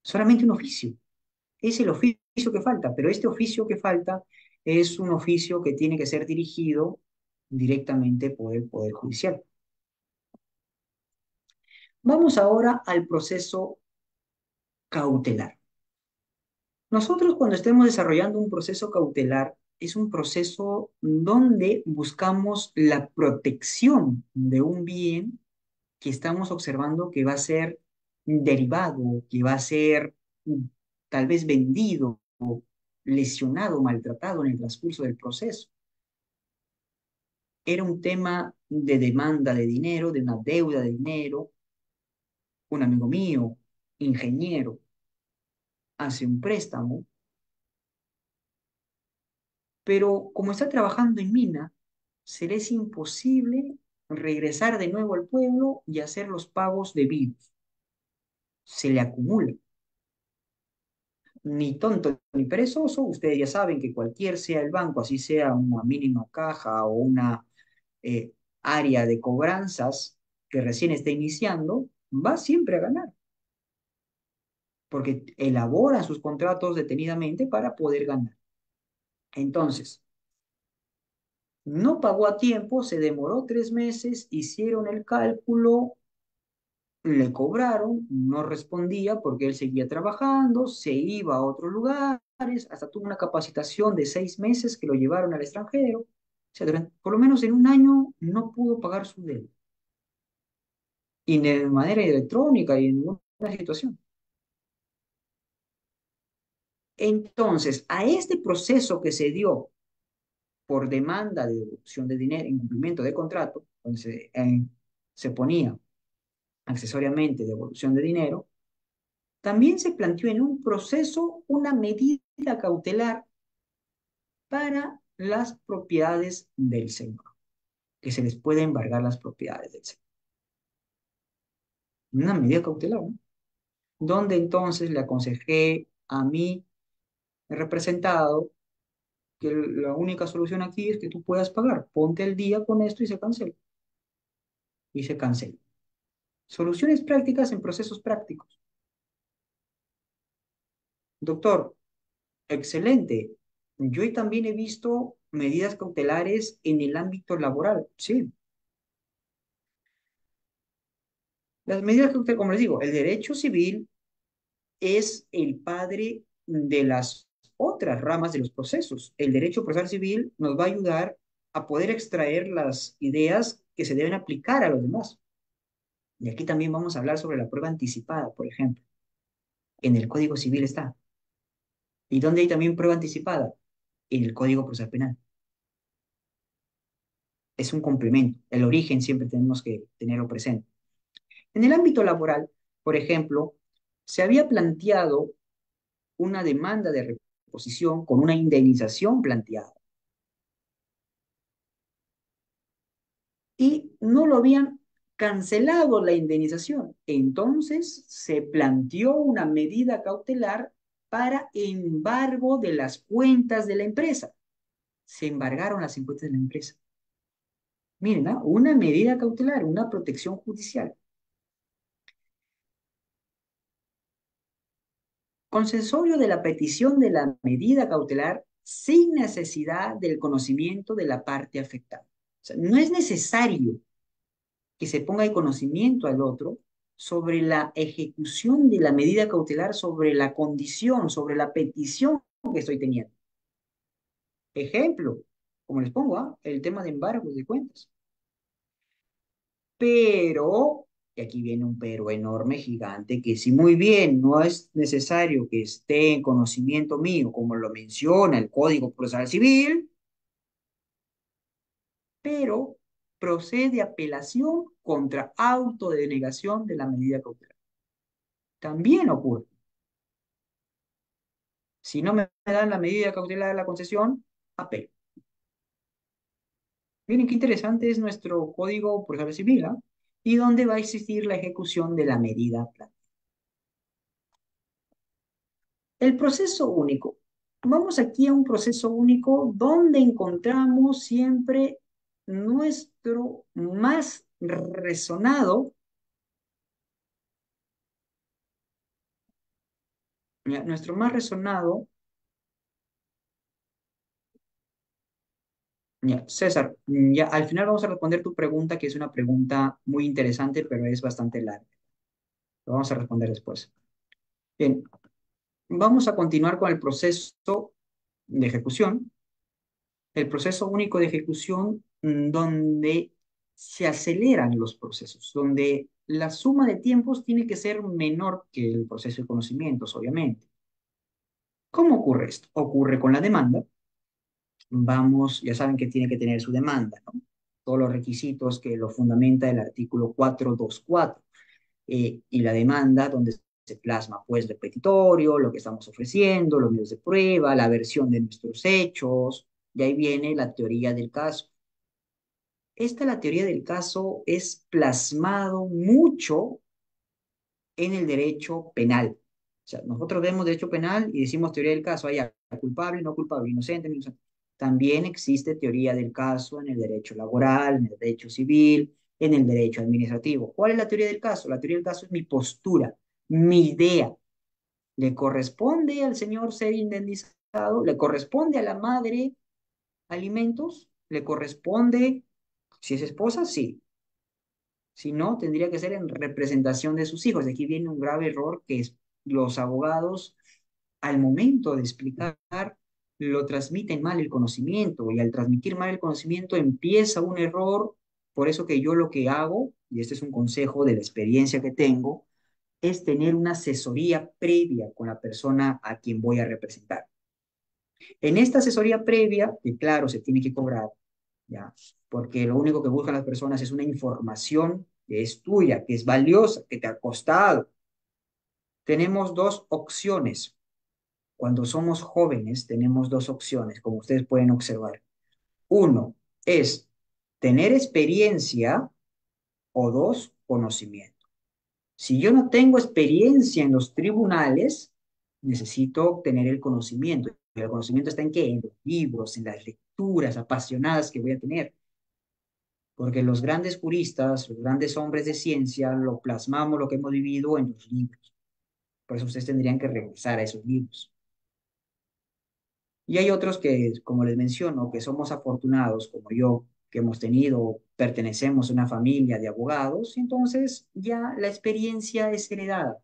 Solamente un oficio. Es el oficio que falta, pero este oficio que falta es un oficio que tiene que ser dirigido directamente por el Poder Judicial. Vamos ahora al proceso cautelar. Nosotros cuando estemos desarrollando un proceso cautelar, es un proceso donde buscamos la protección de un bien que estamos observando que va a ser derivado, que va a ser tal vez vendido, lesionado, maltratado en el transcurso del proceso. Era un tema de demanda de dinero, de una deuda de dinero. Un amigo mío, ingeniero, hace un préstamo, pero como está trabajando en mina, se le es imposible regresar de nuevo al pueblo y hacer los pagos debidos. Se le acumula. Ni tonto ni perezoso, ustedes ya saben que cualquier sea el banco, así sea una mínima caja o una eh, área de cobranzas que recién está iniciando, va siempre a ganar, porque elabora sus contratos detenidamente para poder ganar. Entonces, no pagó a tiempo, se demoró 3 meses, hicieron el cálculo, le cobraron, no respondía porque él seguía trabajando, se iba a otros lugares, hasta tuvo una capacitación de 6 meses que lo llevaron al extranjero. O sea, por lo menos en un año no pudo pagar su deuda. Y de manera electrónica y en ninguna situación. Entonces, a este proceso que se dio por demanda de devolución de dinero, incumplimiento de contrato, donde se ponía accesoriamente devolución de dinero, también se planteó en un proceso una medida cautelar para las propiedades del señor, que se les puede embargar las propiedades del señor. Una medida cautelar, ¿no? Donde entonces le aconsejé a mi representado que la única solución aquí es que tú puedas pagar. Ponte el día con esto y se cancela. Y se cancela. Soluciones prácticas en procesos prácticos. Doctor, excelente. Yo también he visto medidas cautelares en el ámbito laboral. Sí, las medidas cautelares, como les digo, el derecho civil es el padre de las otras ramas de los procesos. El derecho procesal civil nos va a ayudar a poder extraer las ideas que se deben aplicar a los demás. Y aquí también vamos a hablar sobre la prueba anticipada, por ejemplo. En el Código Civil está. ¿Y dónde hay también prueba anticipada? En el Código Procesal Penal. Es un complemento. El origen siempre tenemos que tenerlo presente. En el ámbito laboral, por ejemplo, se había planteado una demanda de reposición con una indemnización planteada y no lo habían cancelado la indemnización. Entonces se planteó una medida cautelar para embargo de las cuentas de la empresa. Se embargaron las cuentas de la empresa. Miren, ¿no? Una medida cautelar, una protección judicial. Consensorio de la petición de la medida cautelar sin necesidad del conocimiento de la parte afectada. O sea, no es necesario que se ponga el conocimiento al otro sobre la ejecución de la medida cautelar, sobre la condición, sobre la petición que estoy teniendo. Ejemplo, como les pongo, el tema de embargos de cuentas. Pero, y aquí viene un pero enorme, gigante, que si muy bien no es necesario que esté en conocimiento mío, como lo menciona el Código Procesal Civil, pero procede apelación contra auto de denegación de la medida cautelar. También ocurre. Si no me dan la medida cautelar de la concesión, apelo. Miren qué interesante es nuestro Código Procesal Civil, ¿ah? Y dónde va a existir la ejecución de la medida planteada. El proceso único. Vamos aquí a un proceso único donde encontramos siempre nuestro más resonado, ya, nuestro más resonado, ya, César, ya al final vamos a responder tu pregunta, que es una pregunta muy interesante, pero es bastante larga. Lo vamos a responder después. Bien, vamos a continuar con el proceso de ejecución. El proceso único de ejecución, donde se aceleran los procesos, donde la suma de tiempos tiene que ser menor que el proceso de conocimientos, obviamente. ¿Cómo ocurre esto? Ocurre con la demanda. Vamos, ya saben que tiene que tener su demanda, ¿no? Todos los requisitos que lo fundamenta el artículo 424. Y la demanda, donde se plasma, pues, el petitorio, lo que estamos ofreciendo, los medios de prueba, la versión de nuestros hechos, y ahí viene la teoría del caso. La teoría del caso es plasmado mucho en el derecho penal. O sea, nosotros vemos derecho penal y decimos teoría del caso, allá, culpable, no culpable, inocente, no inocente. También existe teoría del caso en el derecho laboral, en el derecho civil, en el derecho administrativo. ¿Cuál es la teoría del caso? La teoría del caso es mi postura, mi idea. ¿Le corresponde al señor ser indemnizado? ¿Le corresponde a la madre alimentos? ¿Le corresponde, si es esposa? Sí. Si no, tendría que ser en representación de sus hijos. De aquí viene un grave error que es los abogados, al momento de explicar, lo transmiten mal el conocimiento y al transmitir mal el conocimiento empieza un error. Por eso que yo lo que hago, y este es un consejo de la experiencia que tengo, es tener una asesoría previa con la persona a quien voy a representar. En esta asesoría previa, que claro, se tiene que cobrar, ¿ya? Porque lo único que buscan las personas es una información que es tuya, que es valiosa, que te ha costado. Tenemos dos opciones. Cuando somos jóvenes, tenemos dos opciones, como ustedes pueden observar. Uno es tener experiencia o dos, conocimiento. Si yo no tengo experiencia en los tribunales, necesito tener el conocimiento. ¿Y el conocimiento está en qué? En los libros, en las lecturas apasionadas que voy a tener. Porque los grandes juristas, los grandes hombres de ciencia, lo plasmamos lo que hemos vivido en los libros. Por eso ustedes tendrían que regresar a esos libros. Y hay otros que, como les menciono, que somos afortunados, como yo, que hemos tenido, pertenecemos a una familia de abogados, y entonces ya la experiencia es heredada.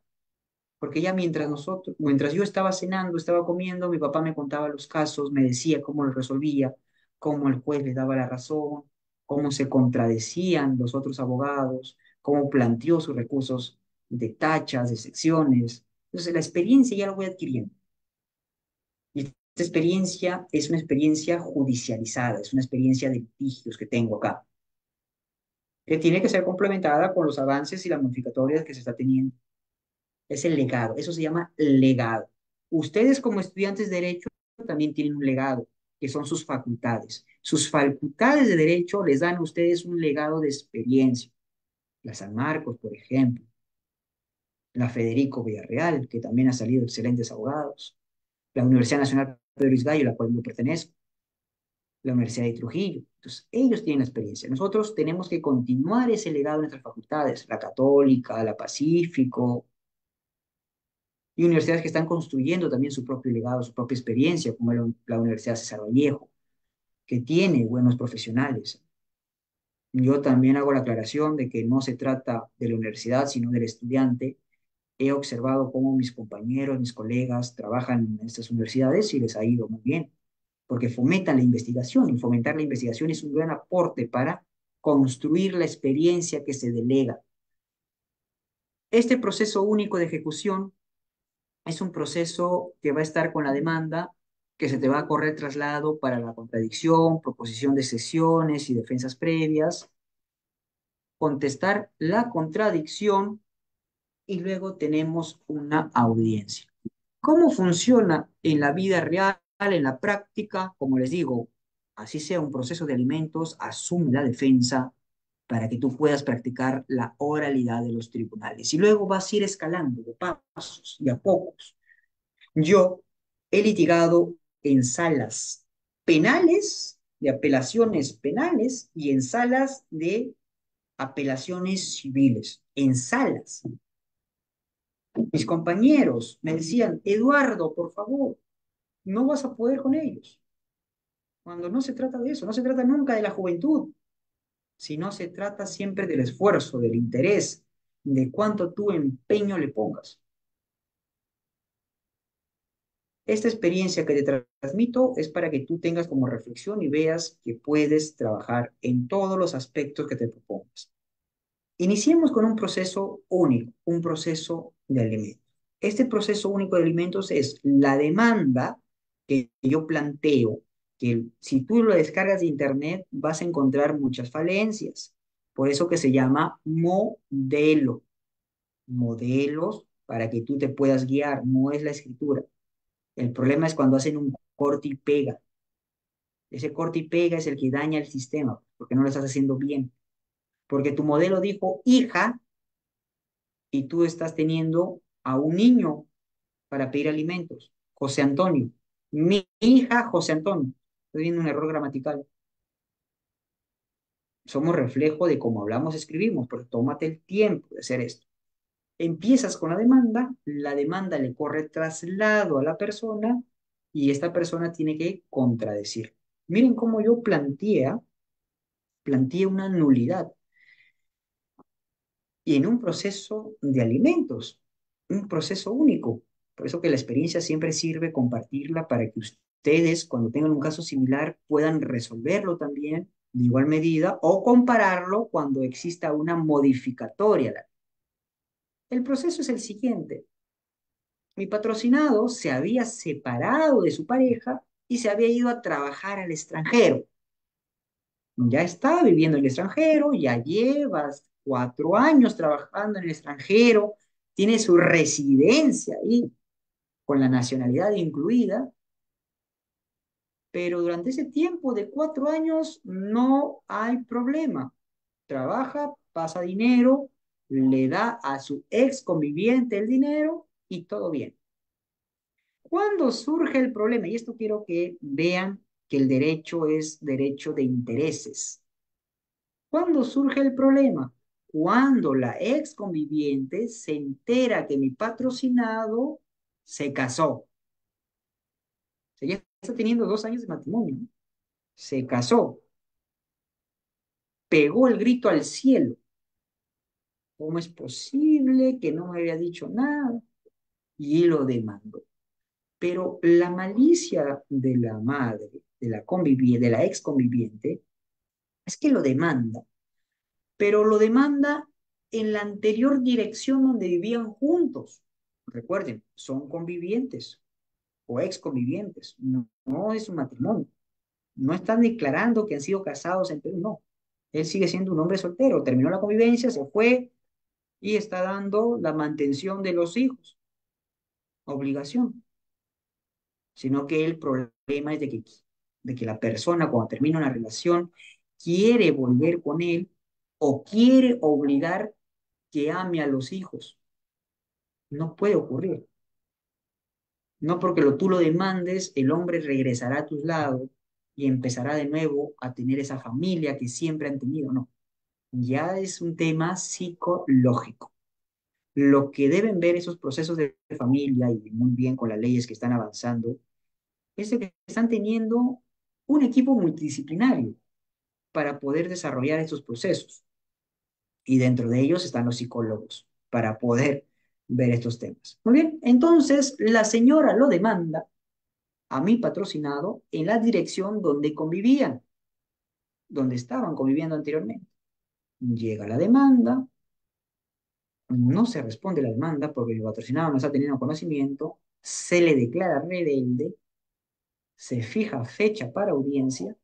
Porque ya mientras yo estaba cenando, estaba comiendo, mi papá me contaba los casos, me decía cómo los resolvía, cómo el juez le daba la razón, cómo se contradecían los otros abogados, cómo planteó sus recursos de tachas, de secciones. Entonces, la experiencia ya la voy adquiriendo. Y esta experiencia es una experiencia judicializada, es una experiencia de litigios que tengo acá, que tiene que ser complementada con los avances y las modificatorias que se está teniendo. Es el legado, eso se llama legado. Ustedes como estudiantes de derecho también tienen un legado, que son sus facultades. Sus facultades de derecho les dan a ustedes un legado de experiencia. La San Marcos, por ejemplo, la Federico Villarreal, que también ha salido excelentes abogados, la Universidad Nacional Pedro Luis Gallo, a la cual yo pertenezco, la Universidad de Trujillo. Entonces, ellos tienen la experiencia. Nosotros tenemos que continuar ese legado en nuestras facultades, la Católica, la Pacífico, y universidades que están construyendo también su propio legado, su propia experiencia, como la Universidad César Vallejo, que tiene buenos profesionales. Yo también hago la aclaración de que no se trata de la universidad, sino del estudiante. He observado cómo mis compañeros, mis colegas trabajan en estas universidades y les ha ido muy bien, porque fomentan la investigación y fomentar la investigación es un gran aporte para construir la experiencia que se delega. Este proceso único de ejecución es un proceso que va a estar con la demanda, que se te va a correr traslado para la contradicción, proposición de sesiones y defensas previas, contestar la contradicción y luego tenemos una audiencia. ¿Cómo funciona en la vida real, en la práctica? Como les digo, así sea un proceso de alimentos, asume la defensa para que tú puedas practicar la oralidad de los tribunales. Y luego vas a ir escalando de pasos y a pocos. Yo he litigado en salas penales, de apelaciones penales y en salas de apelaciones civiles, en salas. Mis compañeros me decían, Eduardo, por favor, no vas a poder con ellos. Cuando no se trata de eso, no se trata nunca de la juventud, sino se trata siempre del esfuerzo, del interés, de cuánto tu empeño le pongas. Esta experiencia que te transmito es para que tú tengas como reflexión y veas que puedes trabajar en todos los aspectos que te propongas. Iniciemos con un proceso único, un proceso de alimentos. Este proceso único de alimentos es la demanda que yo planteo, que si tú lo descargas de internet vas a encontrar muchas falencias. Por eso que se llama modelo. Modelos para que tú te puedas guiar, no es la escritura. El problema es cuando hacen un corte y pega. Ese corte y pega es el que daña el sistema, porque no lo estás haciendo bien. Porque tu modelo dijo hija y tú estás teniendo a un niño para pedir alimentos. José Antonio. Mi hija José Antonio. Estoy viendo un error gramatical. Somos reflejo de cómo hablamos, escribimos, pero tómate el tiempo de hacer esto. Empiezas con la demanda le corre traslado a la persona y esta persona tiene que contradecir. Miren cómo yo planteé una nulidad y en un proceso de alimentos, un proceso único. Por eso que la experiencia siempre sirve compartirla para que ustedes, cuando tengan un caso similar, puedan resolverlo también de igual medida o compararlo cuando exista una modificatoria. El proceso es el siguiente. Mi patrocinado se había separado de su pareja y se había ido a trabajar al extranjero. Ya está viviendo en el extranjero, ya llevas 4 años trabajando en el extranjero, tiene su residencia ahí, con la nacionalidad incluida, pero durante ese tiempo de 4 años no hay problema. Trabaja, pasa dinero, le da a su ex conviviente el dinero y todo bien. ¿Cuándo surge el problema? Y esto quiero que vean que el derecho es derecho de intereses. ¿Cuándo surge el problema? Cuando la ex conviviente se entera que mi patrocinado se casó. O sea, ya está teniendo 2 años de matrimonio. Se casó. Pegó el grito al cielo. ¿Cómo es posible que no me había dicho nada? Y lo demandó. Pero la malicia de la madre, de la ex conviviente, es que lo demanda, pero lo demanda en la anterior dirección donde vivían juntos. Recuerden, son convivientes o ex convivientes, no, no es un matrimonio. No están declarando que han sido casados en Perú, no. Él sigue siendo un hombre soltero, terminó la convivencia, se fue y está dando la mantención de los hijos, obligación. Sino que el problema es de que la persona cuando termina una relación quiere volver con él o quiere obligar que ame a los hijos. No puede ocurrir. No porque tú lo demandes, el hombre regresará a tus lados y empezará de nuevo a tener esa familia que siempre han tenido. No, ya es un tema psicológico. Lo que deben ver esos procesos de familia y muy bien con las leyes que están avanzando es de que están teniendo un equipo multidisciplinario para poder desarrollar estos procesos. Y dentro de ellos están los psicólogos para poder ver estos temas. Muy bien, entonces la señora lo demanda a mi patrocinado en la dirección donde convivían, donde estaban conviviendo anteriormente. Llega la demanda, no se responde la demanda porque el patrocinado no está teniendo conocimiento, se le declara rebelde, se fija fecha para audiencia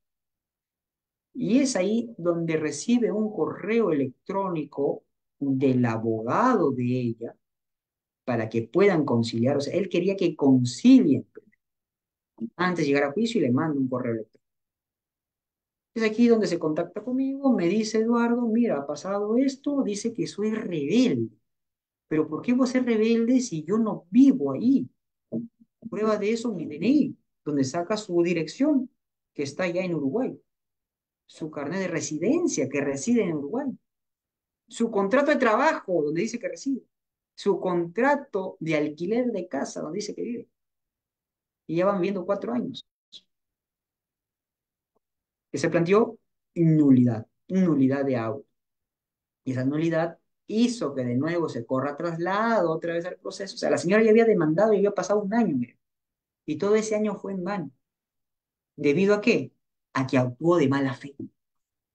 y es ahí donde recibe un correo electrónico del abogado de ella para que puedan conciliar. O sea, él quería que concilien antes de llegar a juicio y le manda un correo electrónico. Es aquí donde se contacta conmigo, me dice Eduardo, mira, ha pasado esto, dice que soy rebelde. Pero ¿por qué voy a ser rebelde si yo no vivo ahí? Prueba de eso mi DNI, donde saca su dirección, que está allá en Uruguay, su carnet de residencia, que reside en Uruguay, su contrato de trabajo, donde dice que reside, su contrato de alquiler de casa, donde dice que vive. Y ya van viendo 4 años. Que se planteó nulidad de auto. Y esa nulidad hizo que de nuevo se corra traslado otra vez al proceso. O sea, la señora ya había demandado y había pasado un año, mire, y todo ese año fue en vano. ¿Debido a qué? A que actuó de mala fe.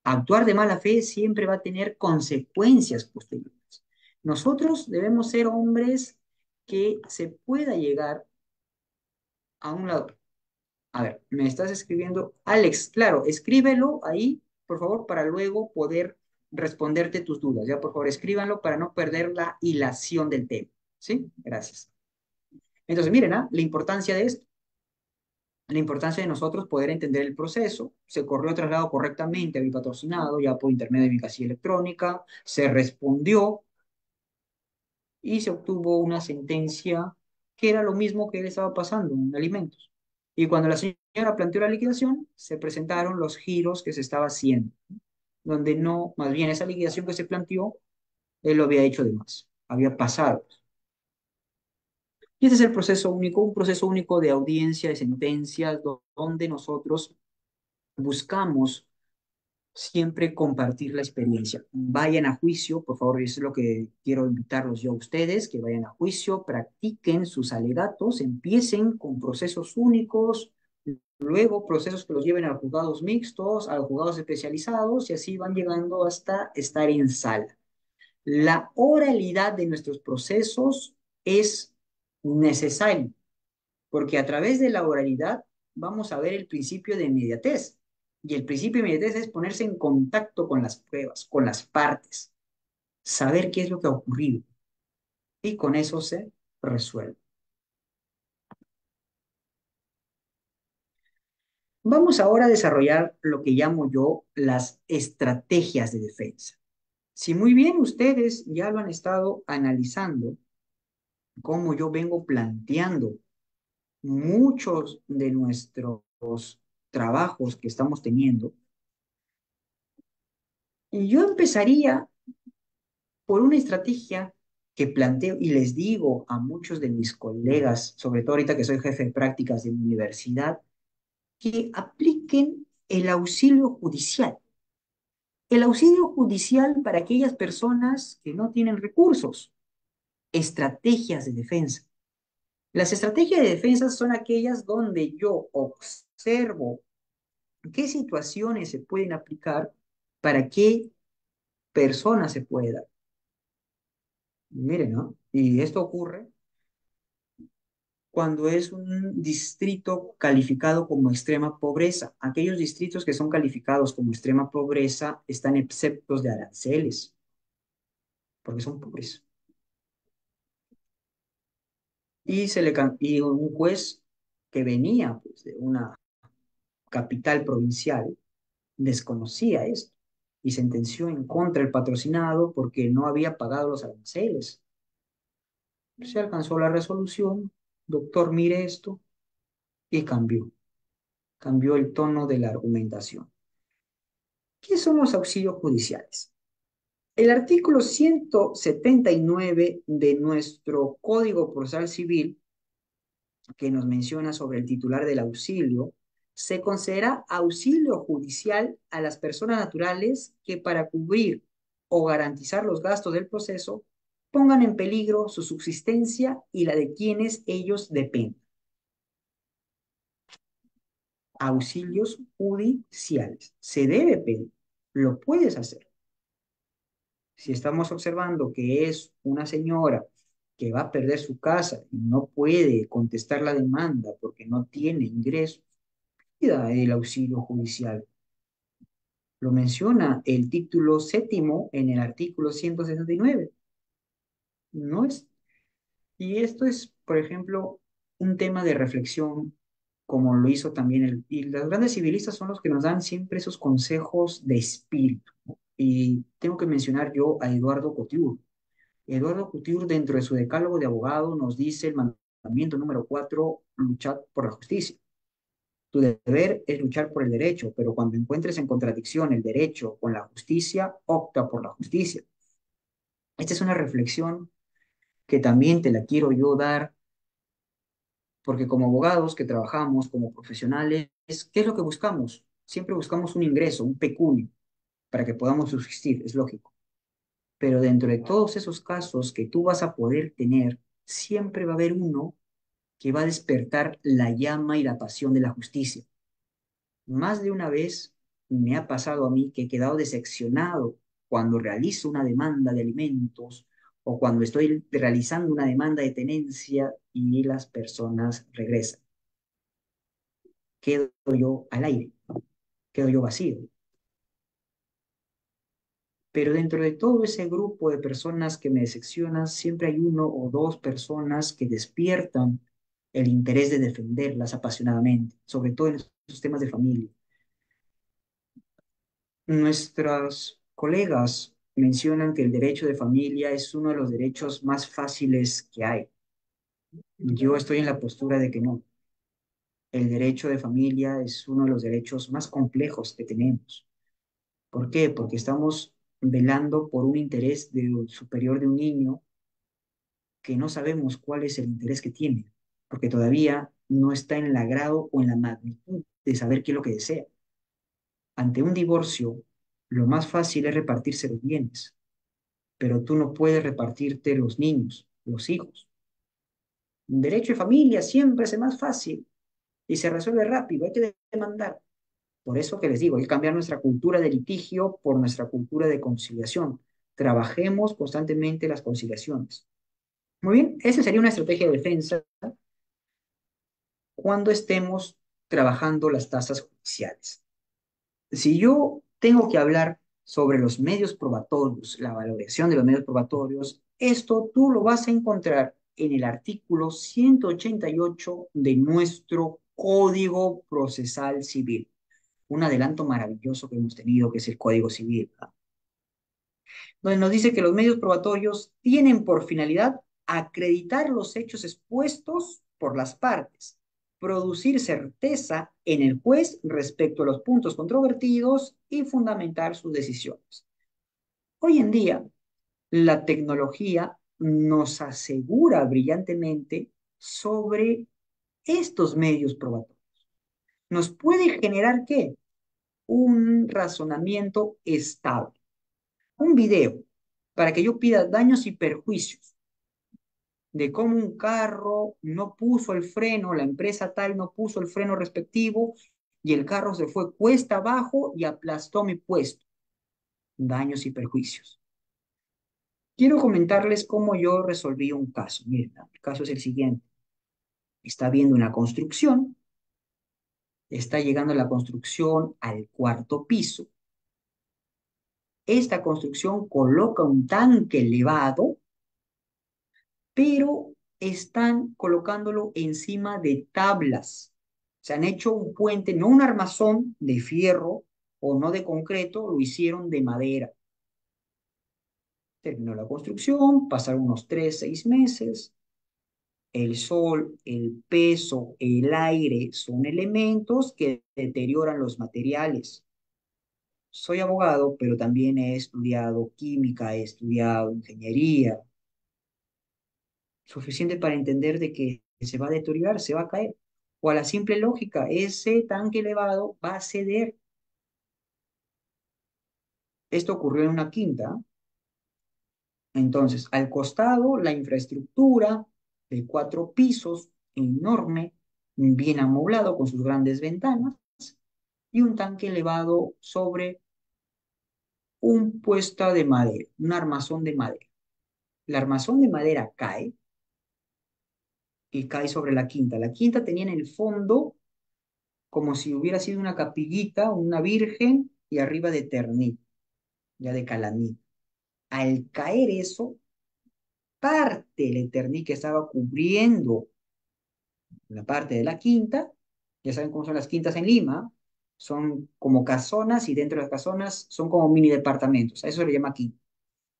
Actuar de mala fe siempre va a tener consecuencias posteriores. Nosotros debemos ser hombres que se pueda llegar a un lado. A ver, me estás escribiendo. Alex, claro, escríbelo ahí, por favor, para luego poder responderte tus dudas. Ya, por favor, escríbanlo para no perder la hilación del tema. ¿Sí? Gracias. Entonces, miren, la importancia de esto, la importancia de nosotros poder entender el proceso. Se corrió traslado correctamente a mi patrocinado, ya por intermedio de mi casilla electrónica, se respondió y se obtuvo una sentencia que era lo mismo que le estaba pasando en alimentos. Y cuando la señora planteó la liquidación, se presentaron los giros que se estaba haciendo, donde no, más bien esa liquidación que se planteó, él lo había hecho de más, había pasado. Y ese es el proceso único, un proceso único de audiencia de sentencias, donde nosotros buscamos siempre compartir la experiencia. Vayan a juicio, por favor, eso es lo que quiero invitarlos yo a ustedes, que vayan a juicio, practiquen sus alegatos, empiecen con procesos únicos, luego procesos que los lleven a los juzgados mixtos, a los juzgados especializados, y así van llegando hasta estar en sala. La oralidad de nuestros procesos es necesaria, porque a través de la oralidad vamos a ver el principio de inmediatez. Y el principio de inmediatez es ponerse en contacto con las pruebas, con las partes, saber qué es lo que ha ocurrido. Y con eso se resuelve. Vamos ahora a desarrollar lo que llamo yo las estrategias de defensa. Si muy bien ustedes ya lo han estado analizando, como yo vengo planteando muchos de nuestros trabajos que estamos teniendo, y yo empezaría por una estrategia que planteo y les digo a muchos de mis colegas, sobre todo ahorita que soy jefe de prácticas de mi universidad, que apliquen el auxilio judicial. El auxilio judicial para aquellas personas que no tienen recursos. Estrategias de defensa. Las estrategias de defensa son aquellas donde yo observo qué situaciones se pueden aplicar para qué personas se pueda. Miren, ¿no? Y esto ocurre cuando es un distrito calificado como extrema pobreza. Aquellos distritos que son calificados como extrema pobreza están exceptos de aranceles, porque son pobres. Y un juez que venía pues, de una capital provincial desconocía esto y sentenció en contra del patrocinado porque no había pagado los aranceles. Se alcanzó la resolución, doctor, mire esto, y cambió el tono de la argumentación. ¿Qué son los auxilios judiciales? El artículo 179 de nuestro Código Procesal Civil, que nos menciona sobre el titular del auxilio, se considera auxilio judicial a las personas naturales que para cubrir o garantizar los gastos del proceso pongan en peligro su subsistencia y la de quienes ellos dependen. Auxilios judiciales. Se debe pedir, lo puedes hacer. Si estamos observando que es una señora que va a perder su casa y no puede contestar la demanda porque no tiene ingresos, pida el auxilio judicial. Lo menciona el título séptimo en el artículo 169. No es, y esto es, por ejemplo, un tema de reflexión, como lo hizo también y los grandes civilistas son los que nos dan siempre esos consejos de espíritu, ¿no? Y tengo que mencionar yo a Eduardo Couture. Eduardo Couture, dentro de su decálogo de abogado, nos dice el mandamiento número 4, luchar por la justicia. Tu deber es luchar por el derecho, pero cuando encuentres en contradicción el derecho con la justicia, opta por la justicia. Esta es una reflexión que también te la quiero yo dar, porque como abogados que trabajamos, como profesionales, ¿qué es lo que buscamos? Siempre buscamos un ingreso, un pecunio, para que podamos subsistir, es lógico. Pero dentro de todos esos casos que tú vas a poder tener, siempre va a haber uno que va a despertar la llama y la pasión de la justicia. Más de una vez me ha pasado a mí que he quedado decepcionado cuando realizo una demanda de alimentos o cuando estoy realizando una demanda de tenencia y las personas regresan. Quedo yo al aire, quedo yo vacío. Pero dentro de todo ese grupo de personas que me decepcionan, siempre hay uno o dos personas que despiertan el interés de defenderlas apasionadamente, sobre todo en estos temas de familia. Nuestras colegas mencionan que el derecho de familia es uno de los derechos más fáciles que hay. Yo estoy en la postura de que no. El derecho de familia es uno de los derechos más complejos que tenemos. ¿Por qué? Porque estamos velando por un interés superior de un niño que no sabemos cuál es el interés que tiene, porque todavía no está en el agrado o en la magnitud de saber qué es lo que desea. Ante un divorcio, lo más fácil es repartirse los bienes, pero tú no puedes repartirte los niños, los hijos. Un derecho de familia siempre es más fácil y se resuelve rápido, hay que demandar. Por eso que les digo, hay que cambiar nuestra cultura de litigio por nuestra cultura de conciliación. Trabajemos constantemente las conciliaciones. Muy bien, esa sería una estrategia de defensa cuando estemos trabajando las tasas judiciales. Si yo tengo que hablar sobre los medios probatorios, la valoración de los medios probatorios, esto tú lo vas a encontrar en el artículo 188 de nuestro Código Procesal Civil. Un adelanto maravilloso que hemos tenido, que es el Código Civil, ¿verdad? Donde nos dice que los medios probatorios tienen por finalidad acreditar los hechos expuestos por las partes, producir certeza en el juez respecto a los puntos controvertidos y fundamentar sus decisiones. Hoy en día, la tecnología nos asegura brillantemente sobre estos medios probatorios. Nos puede generar, ¿qué? Un razonamiento estable, un video para que yo pida daños y perjuicios de cómo un carro no puso el freno, la empresa tal no puso el freno respectivo y el carro se fue cuesta abajo y aplastó mi puesto. Daños y perjuicios. Quiero comentarles cómo yo resolví un caso. Miren, el caso es el siguiente. Está habiendo una construcción, está llegando la construcción al cuarto piso. Esta construcción coloca un tanque elevado, pero están colocándolo encima de tablas. Se han hecho un puente, no un armazón de fierro o no de concreto, lo hicieron de madera. Terminó la construcción, pasaron unos 3, 6 meses. El sol, el peso, el aire son elementos que deterioran los materiales. Soy abogado, pero también he estudiado química, he estudiado ingeniería, suficiente para entender de que se va a deteriorar, se va a caer. O a la simple lógica, ese tanque elevado va a ceder. Esto ocurrió en una quinta. Entonces, al costado, la infraestructura de 4 pisos, enorme, bien amoblado con sus grandes ventanas, y un tanque elevado sobre un puesta de madera, un armazón de madera. El armazón de madera cae y cae sobre la quinta. La quinta tenía en el fondo como si hubiera sido una capillita, una virgen, y arriba de ternit, ya de calamí. Al caer eso, parte del eternit que estaba cubriendo la parte de la quinta, ya saben cómo son las quintas en Lima, son como casonas y dentro de las casonas son como mini departamentos, a eso se le llama quinta.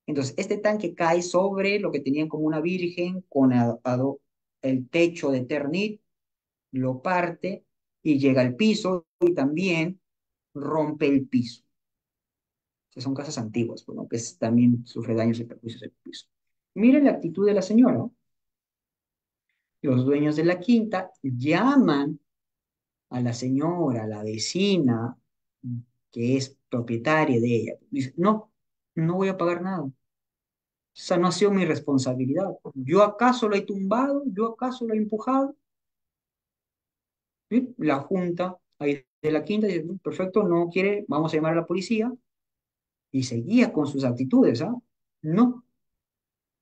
Entonces, este tanque cae sobre lo que tenían como una virgen con el techo de ternit, lo parte y llega al piso y también rompe el piso. Que son casas antiguas, bueno, también sufre daños y perjuicios el piso. Miren la actitud de la señora. Los dueños de la quinta llaman a la señora, a la vecina, que es propietaria de ella. Dice, no, no voy a pagar nada. Esa no ha sido mi responsabilidad. ¿Yo acaso lo he tumbado? ¿Yo acaso lo he empujado? ¿Sí? La junta ahí de la quinta dice, perfecto, no quiere, vamos a llamar a la policía. Y seguía con sus actitudes, ¿ah? No,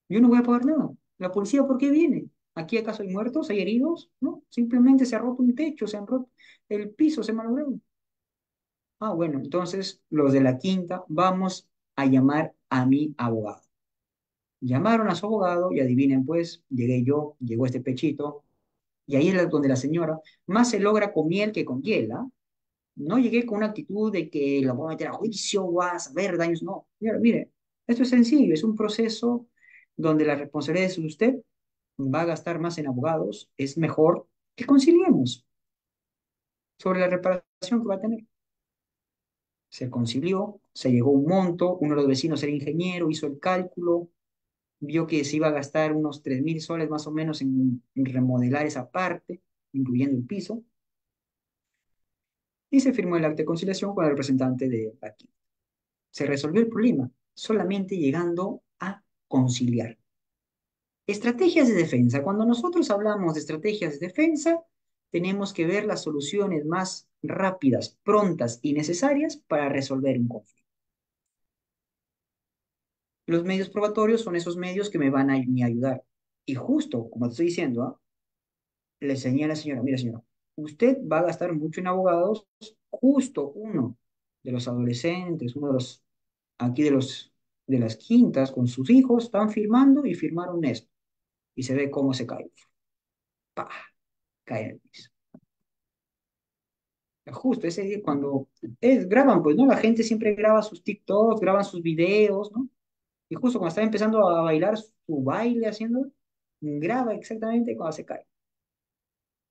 yo no voy a pagar nada. ¿La policía por qué viene? ¿Aquí acaso hay muertos, hay heridos? No, simplemente se ha roto un techo, se han roto el piso, se malogró. Ah, bueno, entonces los de la quinta vamos a llamar a mi abogado. Llamaron a su abogado y adivinen pues, llegué yo, llegó este pechito, y ahí es donde la señora más se logra con miel que con hiel, ¿ah? No llegué con una actitud de que la voy a meter a juicio, vas a ver daños, no. Mira, mire, esto es sencillo, es un proceso donde la responsabilidad es de usted, va a gastar más en abogados, es mejor que conciliemos sobre la reparación que va a tener. Se concilió, se llegó a un monto, uno de los vecinos era ingeniero, hizo el cálculo, vio que se iba a gastar unos 3.000 soles más o menos en remodelar esa parte, incluyendo el piso, y se firmó el acta de conciliación con el representante de aquí. Se resolvió el problema solamente llegando a conciliar. Estrategias de defensa. Cuando nosotros hablamos de estrategias de defensa, tenemos que ver las soluciones más rápidas, prontas y necesarias para resolver un conflicto. Los medios probatorios son esos medios que me van a ayudar. Y justo, como te estoy diciendo, ¿ah? Le enseñé a la señora, mira señora, usted va a gastar mucho en abogados, justo uno de los adolescentes, uno de los, aquí de las quintas con sus hijos, están firmando y firmaron esto. Y se ve cómo se cae. ¡Pah! Cae en el piso. Justo ese día cuando graban, pues, ¿no? La gente siempre graba sus TikToks, graban sus videos, ¿no? Y justo cuando está empezando a bailar su baile haciendo, graba exactamente cuando se cae.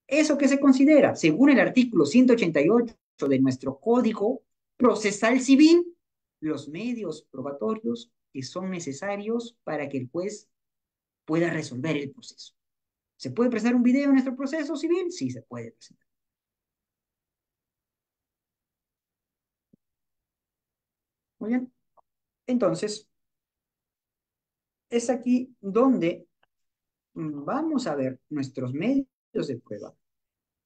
¿Eso qué se considera? Según el artículo 188 de nuestro Código Procesal Civil, los medios probatorios que son necesarios para que el juez pueda resolver el proceso. ¿Se puede presentar un video en nuestro proceso civil? Sí, se puede presentar. Muy bien. Entonces, es aquí donde vamos a ver nuestros medios de prueba.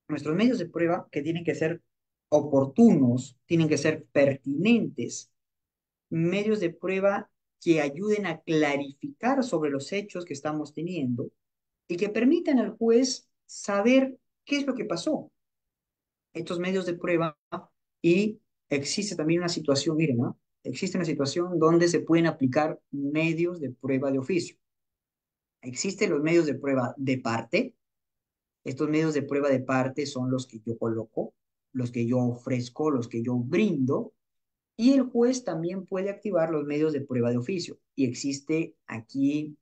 Nuestros medios de prueba que tienen que ser oportunos, tienen que ser pertinentes, medios de prueba que ayuden a clarificar sobre los hechos que estamos teniendo y que permitan al juez saber qué es lo que pasó. Estos medios de prueba y existe también una situación, miren, ¿no? Existe una situación donde se pueden aplicar medios de prueba de oficio. Existen los medios de prueba de parte. Estos medios de prueba de parte son los que yo coloco, los que yo ofrezco, los que yo brindo, y el juez también puede activar los medios de prueba de oficio. Y existe aquí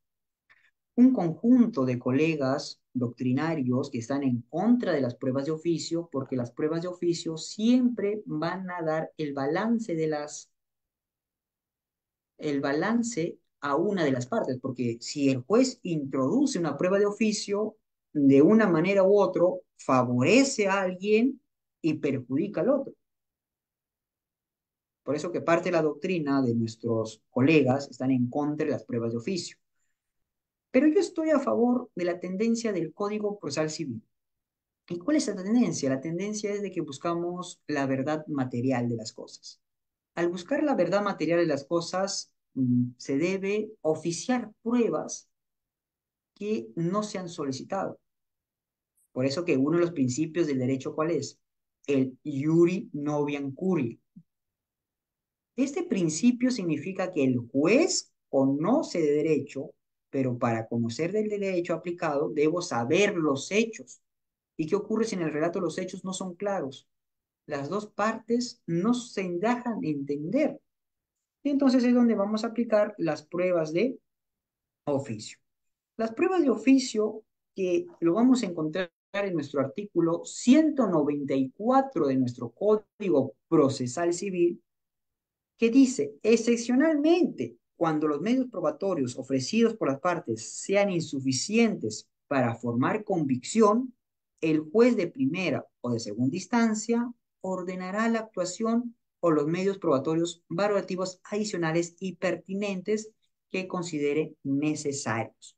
un conjunto de colegas doctrinarios que están en contra de las pruebas de oficio, porque las pruebas de oficio siempre van a dar el balance a una de las partes, porque si el juez introduce una prueba de oficio, de una manera u otra, favorece a alguien y perjudica al otro. Por eso que parte de la doctrina de nuestros colegas están en contra de las pruebas de oficio. Pero yo estoy a favor de la tendencia del Código Procesal Civil. ¿Y cuál es la tendencia? La tendencia es de que buscamos la verdad material de las cosas. Al buscar la verdad material de las cosas, se debe oficiar pruebas que no se han solicitado. Por eso que uno de los principios del derecho, ¿cuál es? El iuri noviam curiae. Este principio significa que el juez conoce de derecho, pero para conocer del derecho aplicado, debo saber los hechos. ¿Y qué ocurre si en el relato los hechos no son claros? Las dos partes no se dejan entender. Y entonces es donde vamos a aplicar las pruebas de oficio. Las pruebas de oficio que lo vamos a encontrar en nuestro artículo 194 de nuestro Código Procesal Civil, que dice, excepcionalmente, cuando los medios probatorios ofrecidos por las partes sean insuficientes para formar convicción, el juez de primera o de segunda instancia ordenará la actuación o los medios probatorios valorativos adicionales y pertinentes que considere necesarios.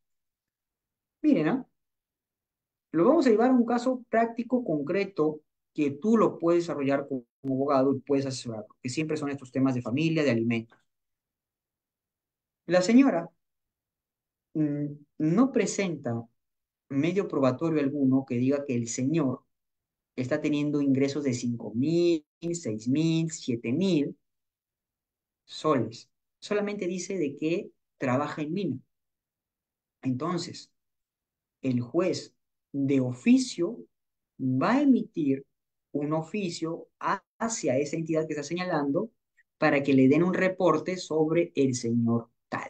Miren, ¿no? Lo vamos a llevar a un caso práctico concreto que tú lo puedes desarrollar como abogado y puedes asesorar, porque siempre son estos temas de familia, de alimentos. La señora no presenta medio probatorio alguno que diga que el señor está teniendo ingresos de 5.000, 6.000, 7.000 soles. Solamente dice de que trabaja en mina. Entonces, el juez de oficio va a emitir un oficio hacia esa entidad que está señalando para que le den un reporte sobre el señor tal.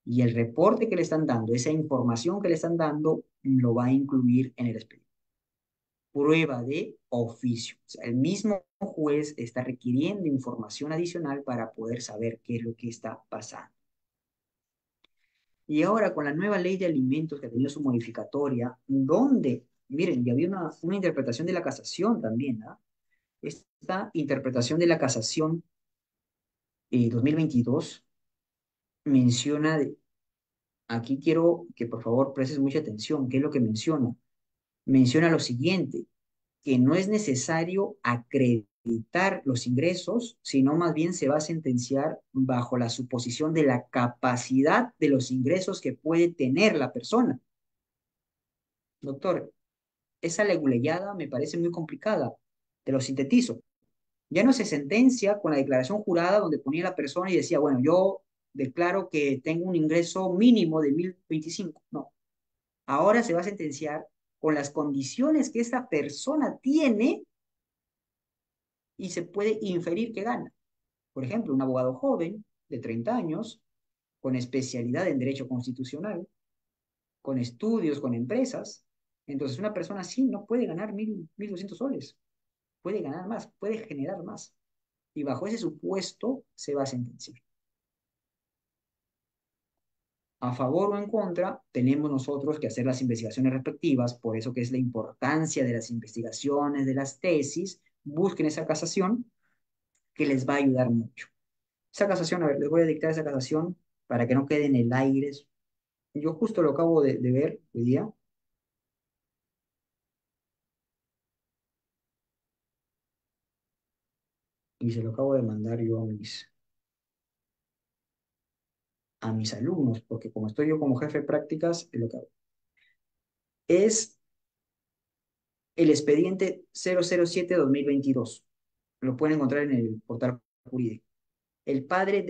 Y el reporte que le están dando, esa información que le están dando, lo va a incluir en el expediente. Prueba de oficio. O sea, el mismo juez está requiriendo información adicional para poder saber qué es lo que está pasando. Y ahora con la nueva ley de alimentos que ha tenido su modificatoria, donde, miren, ya había una interpretación de la casación también, ¿ah? Esta interpretación de la casación 2022 menciona, aquí quiero que por favor prestes mucha atención, ¿qué es lo que menciona? Menciona lo siguiente, que no es necesario acreditar los ingresos, sino más bien se va a sentenciar bajo la suposición de la capacidad de los ingresos que puede tener la persona. Doctor, esa leguleyada me parece muy complicada. Te lo sintetizo. Ya no se sentencia con la declaración jurada donde ponía la persona y decía, bueno, yo declaro que tengo un ingreso mínimo de 1.025. No. Ahora se va a sentenciar con las condiciones que esta persona tiene y se puede inferir que gana. Por ejemplo, un abogado joven de 30 años, con especialidad en derecho constitucional, con estudios, con empresas. Entonces, una persona así no puede ganar 1.200 soles. Puede ganar más, puede generar más. Y bajo ese supuesto se va a sentenciar. A favor o en contra, tenemos nosotros que hacer las investigaciones respectivas, por eso que es la importancia de las investigaciones, de las tesis, busquen esa casación que les va a ayudar mucho. Esa casación, a ver, les voy a dictar esa casación para que no quede en el aire. Yo justo lo acabo de ver hoy día y se lo acabo de mandar yo a mis alumnos, porque como estoy yo como jefe de prácticas, es lo que hago. Es el expediente 007-2022. Lo pueden encontrar en el portal jurídico. El padre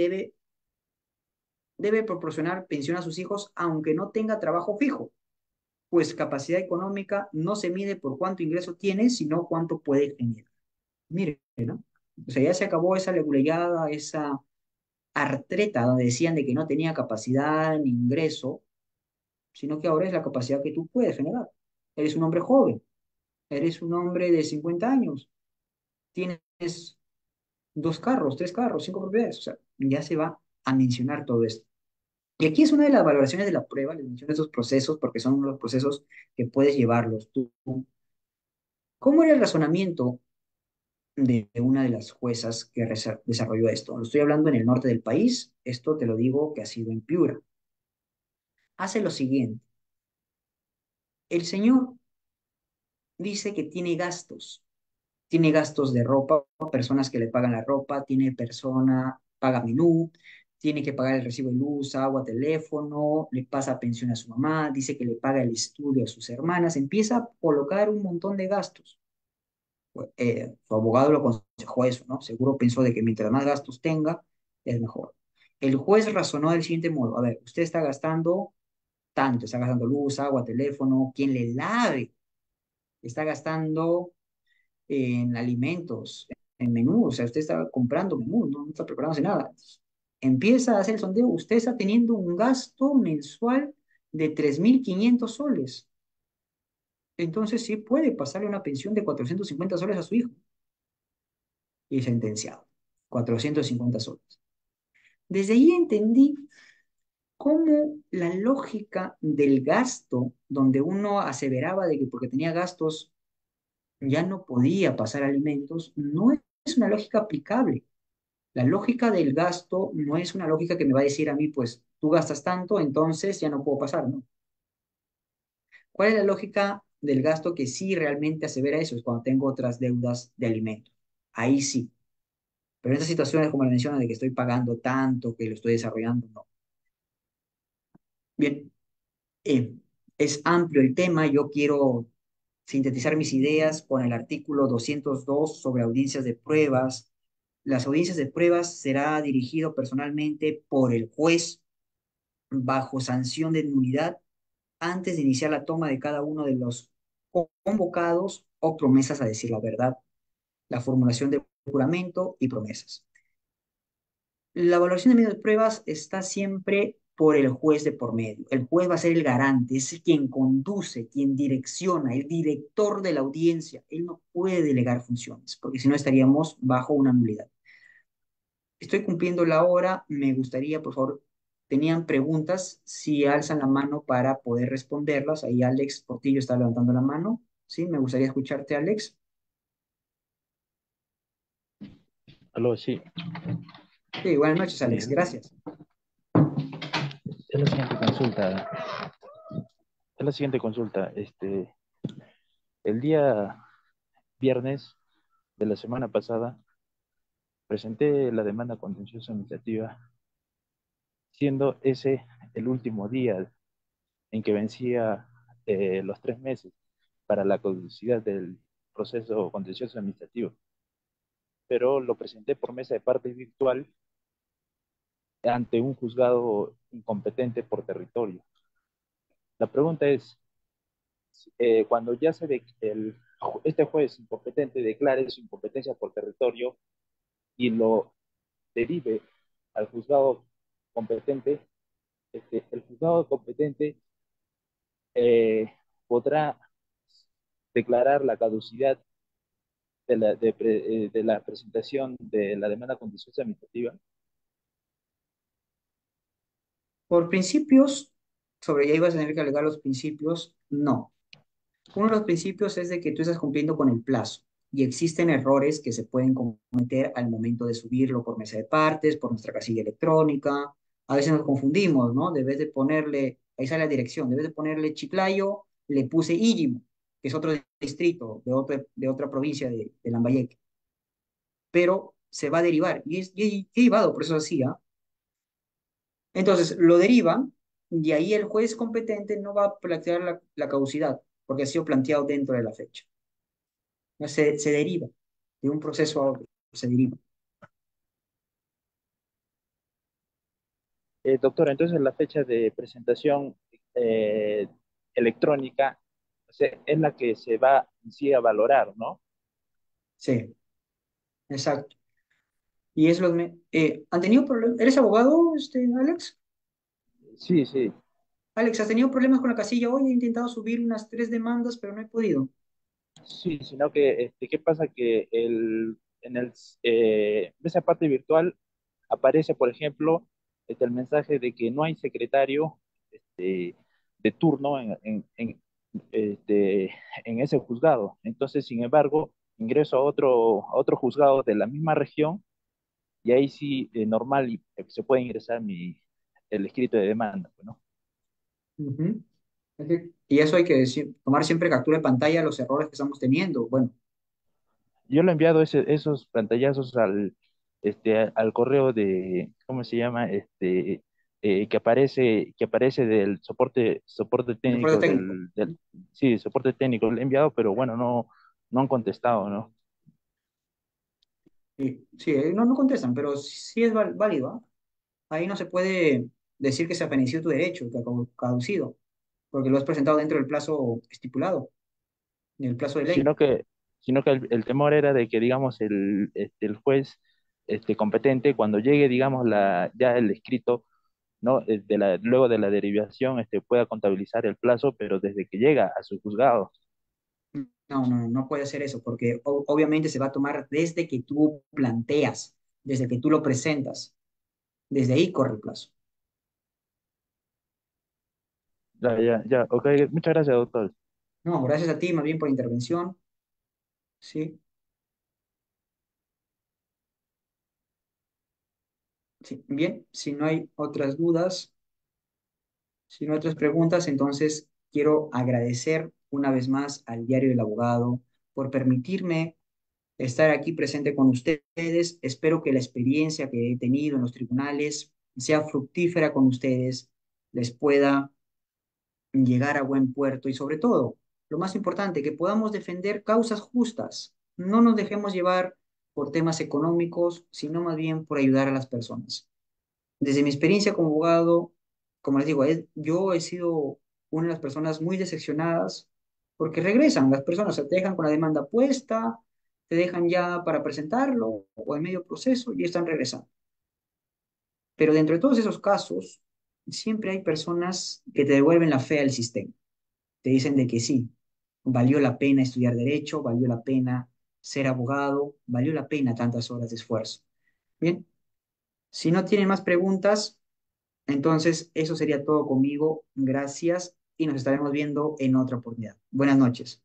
debe proporcionar pensión a sus hijos aunque no tenga trabajo fijo, pues capacidad económica no se mide por cuánto ingreso tiene, sino cuánto puede generar. Mire, ¿no? O sea, ya se acabó esa leguleyada, esa artreta donde decían de que no tenía capacidad ni ingreso, sino que ahora es la capacidad que tú puedes generar. Eres un hombre joven, eres un hombre de 50 años, tienes 2 carros, 3 carros, 5 propiedades, o sea, ya se va a mencionar todo esto. Y aquí es una de las valoraciones de la prueba, les menciono esos procesos porque son uno de los procesos que puedes llevarlos tú. ¿Cómo era el razonamiento de una de las juezas que desarrolló esto? Lo estoy hablando en el norte del país, esto te lo digo que ha sido en Piura. Hace lo siguiente, el señor dice que tiene gastos de ropa, personas que le pagan la ropa, tiene persona, paga menú, tiene que pagar el recibo de luz, agua, teléfono, le pasa pensión a su mamá, dice que le paga el estudio a sus hermanas, empieza a colocar un montón de gastos. Su abogado lo aconsejó eso, ¿no? Seguro pensó de que mientras más gastos tenga, es mejor. El juez razonó del siguiente modo, a ver, usted está gastando tanto, está gastando luz, agua, teléfono, quien le lave, está gastando en alimentos, en menú, o sea, usted está comprando menú, no está preparándose nada. Empieza a hacer el sondeo, usted está teniendo un gasto mensual de 3.500 soles. entonces sí puede pasarle una pensión de 450 soles a su hijo. Y sentenciado. 450 soles. Desde ahí entendí cómo la lógica del gasto, donde uno aseveraba de que porque tenía gastos ya no podía pasar alimentos, no es una lógica aplicable. La lógica del gasto no es una lógica que me va a decir a mí, pues tú gastas tanto, entonces ya no puedo pasar, ¿no? ¿Cuál es la lógica del gasto que sí realmente asevera eso? Es cuando tengo otras deudas de alimentos. Ahí sí. Pero en estas situaciones, como la menciona, de que estoy pagando tanto, que lo estoy desarrollando, no. Bien, eh, es amplio el tema. Yo quiero sintetizar mis ideas con el artículo 202 sobre audiencias de pruebas. Las audiencias de pruebas será dirigido personalmente por el juez bajo sanción de nulidad antes de iniciar la toma de cada uno de los convocados o promesas a decir la verdad, la formulación de juramento y promesas. La valoración de medios de pruebas está siempre por el juez de por medio. El juez va a ser el garante, es quien conduce, quien direcciona, el director de la audiencia. Él no puede delegar funciones, porque si no estaríamos bajo una nulidad. Estoy cumpliendo la hora, me gustaría, por favor, tenían preguntas, si alzan la mano para poder responderlas. Ahí Alex Portillo está levantando la mano. Sí, me gustaría escucharte, Alex. Aló, sí. Sí, buenas noches, Alex. Eh, Gracias. es la siguiente consulta. Es la siguiente consulta. El día viernes de la semana pasada presenté la demanda contenciosa administrativa, siendo ese el último día en que vencía los 3 meses para la caducidad del proceso contencioso administrativo. Pero lo presenté por mesa de parte virtual ante un juzgado incompetente por territorio. La pregunta es, cuando ya se ve que este juez incompetente declare su incompetencia por territorio y lo derive al juzgado competente, el juzgado competente eh, podrá declarar la caducidad de la presentación de la demanda contenciosa administrativa. Por principios, sobre ya ibas a tener que alegar los principios, no. Uno de los principios es de que tú estás cumpliendo con el plazo y existen errores que se pueden cometer al momento de subirlo por mesa de partes, por nuestra casilla electrónica. A veces nos confundimos, ¿no? Debes de ponerle, ahí sale la dirección, debes de ponerle Chiclayo, le puse Íllimo, que es otro distrito de otra provincia de Lambayeque, pero se va a derivar y he llevado, por eso así, ¿ah? Entonces, lo derivan y ahí el juez competente no va a plantear la caducidad, porque ha sido planteado dentro de la fecha. No, se deriva de un proceso a otro, se deriva. Doctora, entonces la fecha de presentación eh, electrónica, o sea, es la que se va en sí a valorar, ¿no? Sí, exacto. Y es ¿han tenido problemas? ¿Eres abogado, Alex? Sí, sí. Alex, ¿has tenido problemas con la casilla? Hoy he intentado subir unas 3 demandas, pero no he podido. Sí, sino que, ¿qué pasa? Que en esa parte virtual aparece, por ejemplo, el mensaje de que no hay secretario de turno este, en ese juzgado. Entonces, sin embargo, ingreso a otro juzgado de la misma región y ahí sí, normal, se puede ingresar el escrito de demanda, pues, ¿no? Ujú. Y eso hay que decir, tomar siempre captura de pantalla de los errores que estamos teniendo. Bueno, Yo le he enviado esos pantallazos al correo de, ¿cómo se llama? Que aparece del soporte el soporte técnico técnico. sí, soporte técnico. Le he enviado, pero bueno, no han contestado, ¿no? Sí, sí, no, no contestan, pero sí es válido, ¿ah? Ahí no se puede decir que se ha fenecido tu derecho, que ha caducido, porque lo has presentado dentro del plazo estipulado, del plazo de ley. Sino que, sino que el temor era de que, digamos, el juez competente, cuando llegue, digamos, ya el escrito, ¿no? Luego de la derivación, pueda contabilizar el plazo, pero desde que llega a su juzgado. No, no, no puede hacer eso, porque obviamente se va a tomar desde que tú planteas, desde que tú lo presentas. Desde ahí corre el plazo. Ya, ya, ya, ok, muchas gracias, doctor. No, gracias a ti, más bien por la intervención. Sí, sí. Bien, si no hay otras dudas, si no hay otras preguntas, entonces quiero agradecer una vez más al Diario del Abogado por permitirme estar aquí presente con ustedes. Espero que la experiencia que he tenido en los tribunales sea fructífera con ustedes, les pueda llegar a buen puerto y sobre todo, lo más importante, que podamos defender causas justas. No nos dejemos llevar por temas económicos, sino más bien por ayudar a las personas. Desde mi experiencia como abogado, como les digo, yo he sido una de las personas muy decepcionadas porque regresan las personas, o sea, te dejan con la demanda puesta, te dejan ya para presentarlo o en medio proceso y están regresando. Pero dentro de todos esos casos, siempre hay personas que te devuelven la fe al sistema. Te dicen de que sí, valió la pena estudiar derecho, valió la pena ser abogado, valió la pena tantas horas de esfuerzo. Bien, si no tienen más preguntas, entonces eso sería todo conmigo. Gracias y nos estaremos viendo en otra oportunidad. Buenas noches.